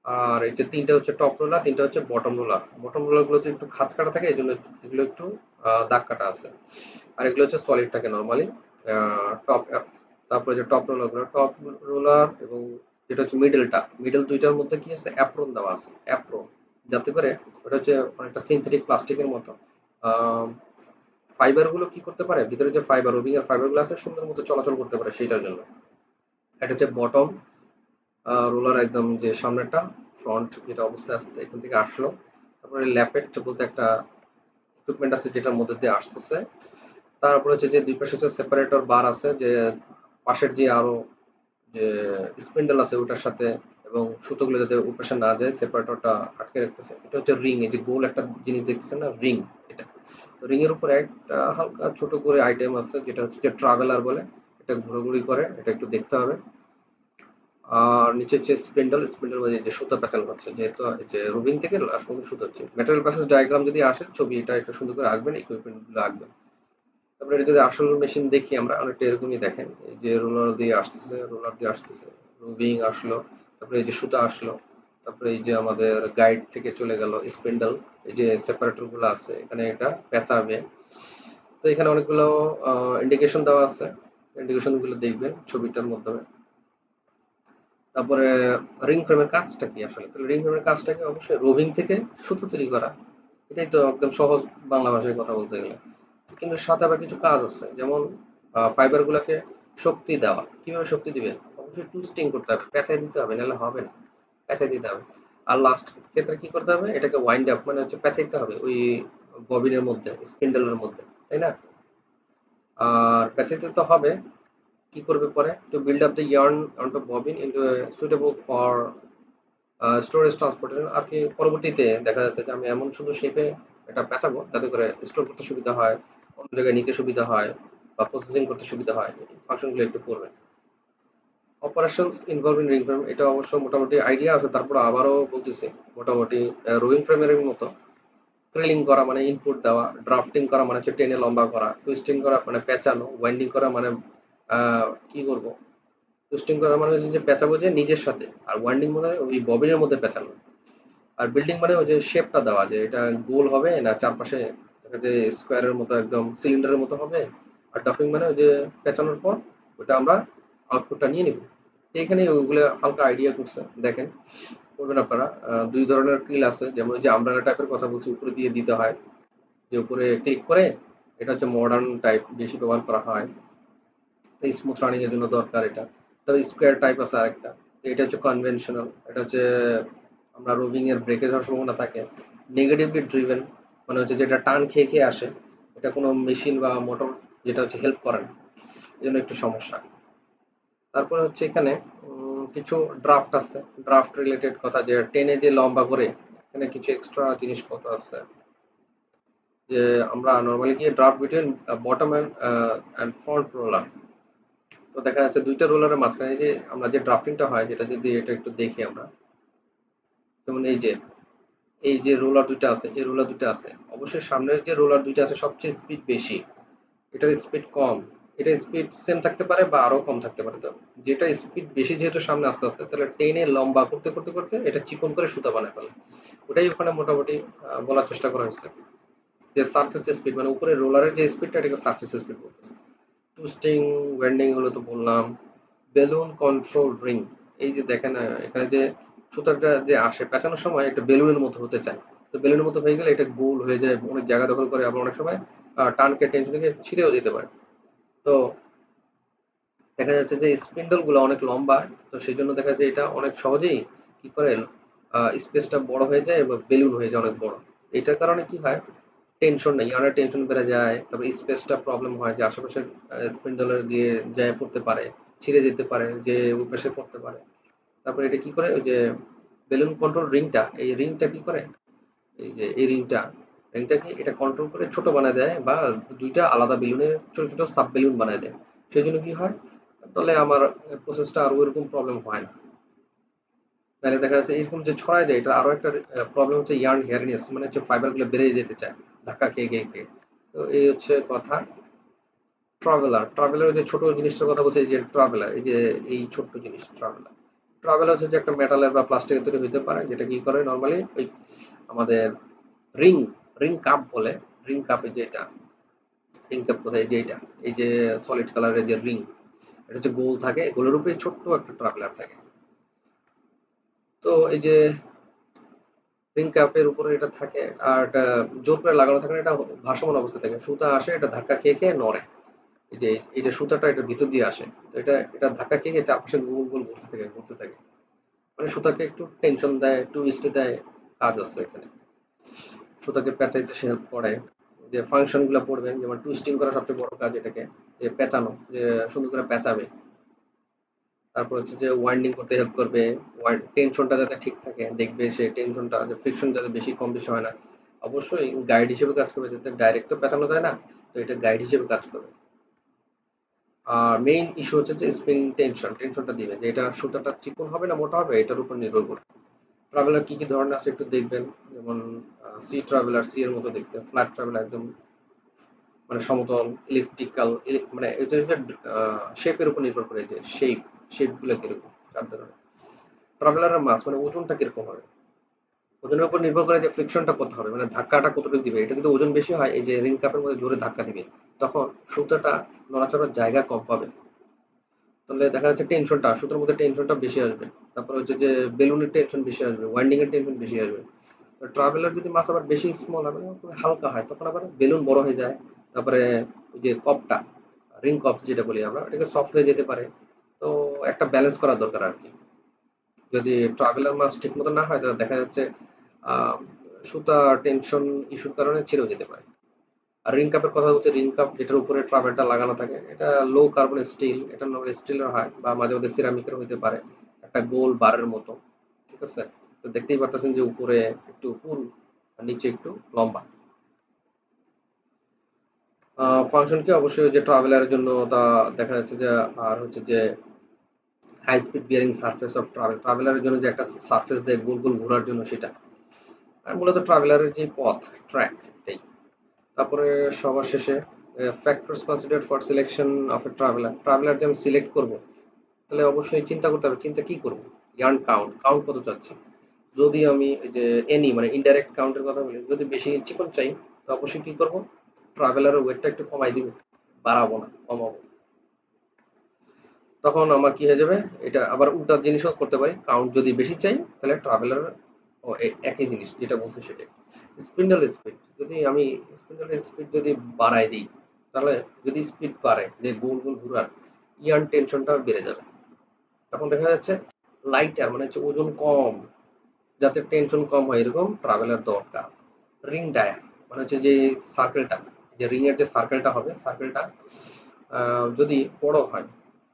আর এই যে 3টা হচ্ছে টপ রোলার, 3টা হচ্ছে বটম রোলার। বটম রোলার গুলোতে একটু খাঁজ কাটা থাকে, এই জন্য এগুলো একটু দাগ কাটা আছে। আর এগুলো হচ্ছে সলিড থাকে নর্মালি। টপ তারপরে যে টপ রোলার গুলো, টপ রোলার এবং যেটা হচ্ছে মিডল দুইটার মধ্যে কি আছে, অ্যাপ্রন দেওয়া আছে, অ্যাপ্রন, যাতে করে ওটা হচ্ছে অনেকটা সিনথেটিক প্লাস্টিকের মতো। ফাইবার গুলো কি করতে পারে, ভিতরে যে ফাইবার, রোভিং এর ফাইবার গুলো আছে, সুন্দর মতো চলাচল করতে পারে সেটার জন্য। এটা হচ্ছে বটম রোলার, একদম যে সামনেরটা, ফ্রন্ট যেটা অবস্থায় আসছে এখান থেকে আসলো। তারপরে ল্যাপেট বলতে একটা ইকুইপমেন্ট আছে যেটার মধ্যে দিয়ে আসতেছে। তারপরে হচ্ছে যে দুই পাশে হচ্ছে সেপারেটর বার আছে, যে পাশের যে আরো যে স্পিন্ডেল আছে ওটার সাথে, এবং সুতোগুলো যাতে ওই পাশে না যায় সেপারেটরটা আটকে রাখতেছে। এটা হচ্ছে রিং, এই যে গোল একটা জিনিস দেখছেন না, রিং। এটা রিং এর উপরে একটা হালকা ছোট করে আইটেম আছে যেটা হচ্ছে যে ট্রাভেলার বলে, এটা ঘোরাঘুরি করে, এটা একটু দেখতে হবে। আর নিচে হচ্ছে স্পিন্ডল, স্পিন্ডল মানে যে সুতা প্যাটার্ন হচ্ছে, যেহেতু এই যে রুবিং থেকে লাস্ট পর্যন্ত সুতা হচ্ছে। ম্যাটেরিয়াল প্যাসেজ ডায়াগ্রাম যদি আসে ছবি, এটা একটু সুন্দর করে আঁকবেন, ইকুইপমেন্ট গুলো আঁকবেন। তারপরে এটা যদি আসল মেশিন দেখি আমরা, অনেকটা এরকমই দেখেন, এই যে রোলার দিয়ে আসতেছে, রোলার দিয়ে আসতেছে, রুবিং আসলো, তারপরে এই যে সুতা আসলো, তারপরে এই যে আমাদের গাইড থেকে চলে গেল স্পিন্ডল, এই যে সেপারেটর গুলো আছে এখানে এটা পেঁচাবে। তো এখানে অনেকগুলো ইন্ডিকেশন দেওয়া আছে, ইন্ডিকেশন গুলো দেখবেন ছবিটার মাধ্যমে। তারপরে রিং ফ্রেমের কাজটা কি আসলে? তাহলে রিং ফ্রেমের কাজটা কি? অবশ্যই রোভিং থেকে সুতো তৈরি করা। এটাই তো একদম সহজ বাংলা ভাষায় কথা বলতে গেলে। কিন্তু সাথে আবার কিছু কাজ আছে, যেমন ফাইবার গুলাকে শক্তি দেওয়া। কিভাবে শক্তি দিবে? অবশ্যই টুইস্টিং করতে হবে, পেঁচাই দিতে হবে, নাহলে হবে না। পেঁচাই দিতে হবে। আর লাস্ট ক্ষেত্রে কি করতে হবে? এটাকে ওয়াইন্ড আপ মানে হচ্ছে পেঁচাইতে হবে ওই ববিনের মধ্যে, স্পিন্ডলের মধ্যে, তাই না? আর পেঁচাইতে তো হবে। কি করবে পরে? To build up the yarn onto bobbin into a suitable for storage transportation. আর কি পরবর্তীতে দেখা যাচ্ছে যে আমি এমন সুন্দর শেপে এটা পেঁচাবো যাতে করে স্টোর করতে সুবিধা হয়, অন্য জায়গায় নিতে সুবিধা হয়, বা প্রসেসিং করতে সুবিধা হয়। ফাংশনগুলো একটু করবেন। Operations involve in ring frame, এটা অবশ্য মোটামুটি আইডিয়া আছে, তারপর আবারও বলতেছি। মোটামুটি রোয়িং ফ্রেমের মতো। ক্রিলিং করা মানে ইনপুট দেওয়া, ড্রাফটিং করা মানে হচ্ছে টেনে লম্বা করা, টুইস্টিং করা মানে পেঁচানো, ওয়াইন্ডিং করা মানে কি করবো, টুইস্টিং করা মানে হচ্ছে যে পেঁচাবো যে নিজের সাথে, আর ওয়াইন্ডিং মানে ওই ববিনের মধ্যে পেঁচানো। আর বিল্ডিং মানে ওই যে শেপটা দেওয়া, যে এটা গোল হবে না চারপাশে দেখা যায় স্কোয়ারের মতো একদম সিলিন্ডারের মতো হবে। আর ডাফিং মানে ওই যে পেঁচানোর পর ওটা আমরা আউটপুটটা নিয়ে নিব। এইখানে ওইগুলো হালকা আইডিয়া করছে, দেখেন করবেন আপনারা। দুই ধরনের ক্রিল আছে, যেমন ওই যে আমব্রেলা টাইপের কথা বলছি, উপরে দিয়ে দিতে হয়, যে উপরে ক্লিক করে। এটা হচ্ছে মডার্ন টাইপ, বেশি ব্যবহার করা হয়, স্মুথ রানিং এর জন্য দরকার এটা। তবে স্কোয়ার টাইপ আছে আরেকটা, এটা হচ্ছে কনভেনশনাল। এটা হচ্ছে আমরা রোভিং এর ব্রেকেজ হওয়ার সম্ভাবনা থাকে। নেগেটিভলি ড্রিভেন মানে হচ্ছে যেটা টান খেয়ে খেয়ে আসে, এটা কোনো মেশিন বা মোটর যেটা হচ্ছে হেল্প করে না, এই জন্য একটু সমস্যা। তারপরে হচ্ছে এখানে কিছু ড্রাফট আছে, ড্রাফট রিলেটেড কথা, যে টেনে যে লম্বা করে, এখানে কিছু এক্সট্রা জিনিসপত্র আছে, যে আমরা নর্মালি কি draft between bottom and front roller. তো দেখা যাচ্ছে দুইটা রোলারের মাঝখানে যে আমরা যে ড্রাফটিংটা হয়, যেটা যদি এটা একটু দেখি আমরা, যেমন এই যে রোলার দুইটা আছে, এই রোলার দুইটা আছে, অবশ্যই সামনের যে রোলার দুইটা আছে সবচেয়ে স্পিড বেশি, এটার স্পিড কম। এটা স্পিড সেম থাকতে পারে বা আরো কম থাকতে পারে। তো যেটা স্পিড বেশি যেহেতু সামনে আস্তে আস্তে, তাহলে টেনে লম্বা করতে করতে করতে এটা চিকন করে সুতা বানায় ফেলে। ওটাই ওখানে মোটামুটি বলার চেষ্টা করা হয়েছে, যে সারফেস স্পিড মানে উপরে রোলারের যে স্পিডটা, এটাকে সারফেস স্পিড বলতেছে। টুইস্টিং, ওয়েন্ডিং এগুলো তো বললাম। বেলুন কন্ট্রোল রিং, এই যে দেখেন এখানে যে সুতাটা যে আসে পেঁচানোর সময় একটা বেলুনের মতো হতে চায়। তো বেলুনের মতো হয়ে গেলে এটা গোল হয়ে যায়, অনেক জায়গা দখল করে, আবার অনেক সময় টানকে টেনশন থেকে ছিঁড়েও যেতে পারে। তো দেখা যাচ্ছে যে স্পিন্ডল গুলো অনেক লম্বা, তো সেই জন্য দেখা যায় এটা অনেক সহজেই কি করে স্পেসটা বড় হয়ে যায় এবং বেলুন হয়ে যায় অনেক বড়। এটার কারণে কি হয়, টেনশন নেই, অনেক টেনশন বেড়ে যায়, তারপরে স্পেসটা প্রবলেম হয়, যে আশেপাশে স্পিন্ডলের দিয়ে যায় পড়তে পারে, ছিঁড়ে যেতে পারে, যে ওই পাশে পড়তে পারে। তারপরে এটা কি করে, ওই যে বেলুন কন্ট্রোল রিংটা, এই রিংটা কি করে, এই যে এই রিংটা, রিংটাকে এটা কন্ট্রোল করে ছোট বানায় দেয়, বা দুইটা আলাদা বেলুনে ছোট ছোট সাব বেলুন বানায় দেয়। সেই জন্য কি হয়, তাহলে আমার প্রসেসটা আর ওইরকম প্রবলেম হয় না। নাহলে দেখা যাচ্ছে এরকম যে ছড়ায় যায়, এটা আরো একটা প্রবলেম হচ্ছে ইয়ার্ন হেয়ারনেস, মানে হচ্ছে ফাইবার গুলো বেড়ে যেতে চায় ধাক্কা খেয়ে খেয়ে খেয়ে। তো এই হচ্ছে কথা। ট্রাভেলার, ট্রাভেলার যে ছোট জিনিসটার কথা বলছে, এই যে ট্রাভেলার, এই যে এই ছোট্ট জিনিস ট্রাভেলার। ট্রাভেলার হচ্ছে যে একটা মেটালের বা প্লাস্টিকের তৈরি হতে পারে, যেটা কি করে নর্মালি ওই আমাদের রিং, রিং কাপ বলে। রিং কাপ, এই যে এটা রিং কাপ কোথায়, এই যে এটা, এই যে সলিড কালারের যে রিং, এটা হচ্ছে গোল থাকে, গোলের উপরে ছোট্ট একটা ট্রাভেলার থাকে। তো এই যে রিং কাপের উপরে এটা থাকে, আর এটা জোর করে লাগানো থাকে না, এটা ভাসমান অবস্থা থাকে, সুতা আসে এটা ধাক্কা খেয়ে খেয়ে নড়ে। এই যে এটা সুতাটা এটার ভিতর দিয়ে আসে, তো এটা এটা ধাক্কা খেয়ে খেয়ে চারপাশে গোল গোল ঘুরতে থাকে ঘুরতে থাকে। মানে সুতাকে একটু টেনশন দেয়, টুইস্ট দেয়, কাজ আছে এখানে। সুতাকে পেঁচাইতে সে হেল্প করে। যে ফাংশন গুলো পড়বেন, যেমন টুইস্টিং করা সবচেয়ে বড় কাজ এটাকে, যে পেঁচানো, যে সুন্দর করে পেঁচাবে। তারপর হচ্ছে যে ওয়াইন্ডিং করতে হেল্প করবে, টেনশনটা যাতে ঠিক থাকে দেখবে, সে টেনশনটা যে ফ্রিকশন যাতে বেশি কম বেশি হয় না। অবশ্যই গাইড হিসেবে কাজ করবে, যাতে ডাইরেক্ট তো পেঁচানো যায় না, তো এটা গাইড হিসেবে কাজ করবে। আর মেইন ইস্যু হচ্ছে যে স্পিন টেনশন, টেনশনটা দিবে যে এটা সুতাটা চিকন হবে না মোটা হবে, এটার উপর নির্ভর করবে। ট্রাভেলার কি কি ধরনের আছে একটু দেখবেন, যেমন সি ট্রাভেলার, সি এর মতো দেখতে, ফ্ল্যাট ট্রাভেলার একদম মানে সমতল, ইলেকট্রিক্যাল, মানে এটা হচ্ছে শেপের উপর নির্ভর করে, যে শেপ গুলো কিরকম, চার ধরনের। ট্রাভেলারের মাস মানে ওজনটা কিরকম হবে, ওজনের উপর নির্ভর করে যে ফ্রিকশনটা কত হবে, মানে ধাক্কাটা কতটুকু দিবে। এটা যদি ওজন বেশি হয়, এই যে রিং কাপের মধ্যে জোরে ধাক্কা দিবে, তখন সুতাটা নড়াচড়ার জায়গা কম পাবে, তাহলে দেখা যাচ্ছে টেনশনটা সুতোর মধ্যে টেনশনটা বেশি আসবে। তারপর হচ্ছে যে বেলুনের টেনশন বেশি আসবে, ওয়াইন্ডিং এর টেনশন বেশি আসবে। তো ট্রাভেলার যদি মাছ আবার বেশি স্মল হয়, মানে খুব হালকা হয়, তখন আবার বেলুন বড় হয়ে যায়। তারপরে ওই যে কপটা, রিং কপস যেটা বলি আমরা, এটাকে সফট হয়ে যেতে পারে। তো একটা ব্যালেন্স করা দরকার আর কি। যদি ট্রাভেলার মাছ ঠিক মতো না হয়, তাহলে দেখা যাচ্ছে আহ, সুতা টেনশন ইস্যুর কারণে ছিঁড়েও যেতে পারে। আর রিং কাপের কথা হচ্ছে, রিং কাপ যেটার উপরে ট্রাভেলটা লাগানো থাকে, এটা লো কার্বন স্টিল, এটা নর্মাল স্টিলের হয় বা মাঝে মধ্যে সিরামিকের হইতে পারে, একটা গোল বারের মতো। ঠিক আছে, তো দেখতেই পারতেছেন যে উপরে একটু পুরু আর নিচে একটু লম্বা। ফাংশন কি অবশ্যই ওই যে ট্রাভেলারের জন্য তা দেখা যাচ্ছে যে, আর হচ্ছে যে high speed bearing surface of ট্রাভেলারের জন্য যে একটা সারফেস দেয় গোল গোল ঘোরার জন্য, সেটা। আর মূলত ট্রাভেলারের যে পথ, ট্র্যাক, এটাই। তারপরে সবার শেষে factors considered for selection of a traveller, traveller যে আমি সিলেক্ট করবো, তাহলে অবশ্যই চিন্তা করতে হবে, চিন্তা কি করবো। ইয়ার্ন কাউন্ট, কাউন্ট কত চাচ্ছি। যদি আমি এই যে এনি মানে ইনডাইরেক্ট কাউন্টের কথা বলি, যদি বেশি চিকন চাই, তো অবশ্যই কি করবো, ট্রাভেলারের ওয়েটটা একটু কমাই দিব, বাড়াবো না, কমাবো। তখন আমার কি হয়ে যাবে, এটা আবার উল্টা জিনিসও করতে পারি, কাউন্ট যদি বেশি চাই তাহলে ট্রাভেলার ও একই জিনিস যেটা বলছি সেটাই। স্পিন্ডল স্পিড, যদি আমি স্পিন্ডলের স্পিড যদি বাড়াই দিই, তাহলে যদি স্পিড বাড়ে, যে গোল গোল ঘুরার, ইয়ার্ন টেনশনটা বেড়ে যাবে। তখন দেখা যাচ্ছে লাইটার মানে হচ্ছে ওজন কম, যাতে টেনশন কম হয় এরকম ট্রাভেলার দরকার। রিং ডায়া মানে হচ্ছে যে সার্কেলটা, যে রিং এর যে সার্কেলটা হবে, সার্কেলটা যদি বড় হয়,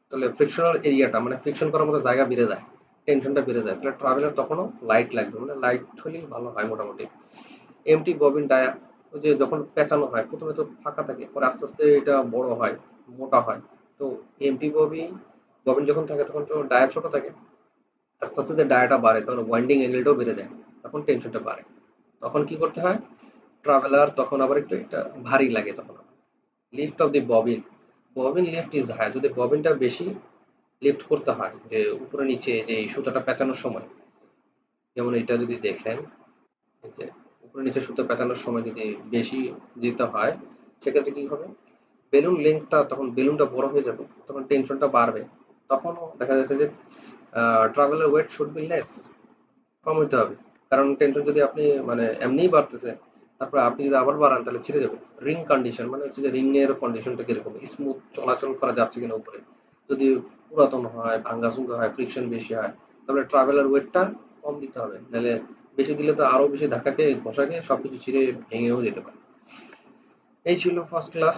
তাহলে ফ্রিকশনাল এরিয়াটা মানে ফ্রিকশন করার মতো জায়গা বেড়ে যায়, টেনশনটা বেড়ে যায়, তাহলে ট্রাভেলার তখনও লাইট লাগবে, মানে লাইট হলেই ভালো হয় মোটামুটি। এমটি ববিন ডায়া, ওই যে যখন পেঁচানো হয় প্রথমে তো ফাঁকা থাকে, পরে আস্তে আস্তে এটা বড় হয়, মোটা হয়। তো এমটি ববিন ববিন যখন থাকে তখন তো ডায়া ছোট থাকে, আস্তে আস্তে যে ডায়াটা বাড়ে তখন ওয়াইন্ডিং অ্যাঙ্গেলটাও বেড়ে যায়, তখন টেনশনটা বাড়ে। তখন কি করতে হয়, ট্রাভেলার তখন আবার একটু এটা ভারী লাগে তখন। Lift of the bobbin, bobbin lift is high, যদি ববিনটা বেশি লিফট করতে হয়, যে উপরে নিচে যে এই সুতাটা পেঁচানোর সময়, যেমন এটা যদি দেখেন, এই যে উপরে নিচে সুতা পেঁচানোর সময় যদি বেশি দিতে হয়, সেক্ষেত্রে কি হবে, বেলুন লেন্থটা তখন বেলুনটা বড় হয়ে যাবে, তখন টেনশনটা বাড়বে। তখনও দেখা যাচ্ছে যে ট্রাভেলের ওয়েট শুড বি লেস, কম হইতে হবে। কারণ টেনশন যদি আপনি মানে এমনিই বাড়তেছে, তারপরে আপনি যদি আবার বাড়ান তাহলে ছিঁড়ে যাবে। রিং কন্ডিশন মানে হচ্ছে যে রিং এর কন্ডিশনটা কিরকম, স্মুথ চলাচল করা যাচ্ছে কিনা উপরে। যদি পুরাতন হয়, ভাঙ্গাচুঙ্গা হয়, ফ্রিকশন বেশি হয়, তাহলে ট্রাভেলার ওয়েটটা কম দিতে হবে, নাহলে বেশি দিলে তো আরো বেশি ধাক্কা খেয়ে ঘষা খেয়ে সবকিছু ছিঁড়ে ভেঙেও যেতে পারে। এই ছিল ফার্স্ট ক্লাস।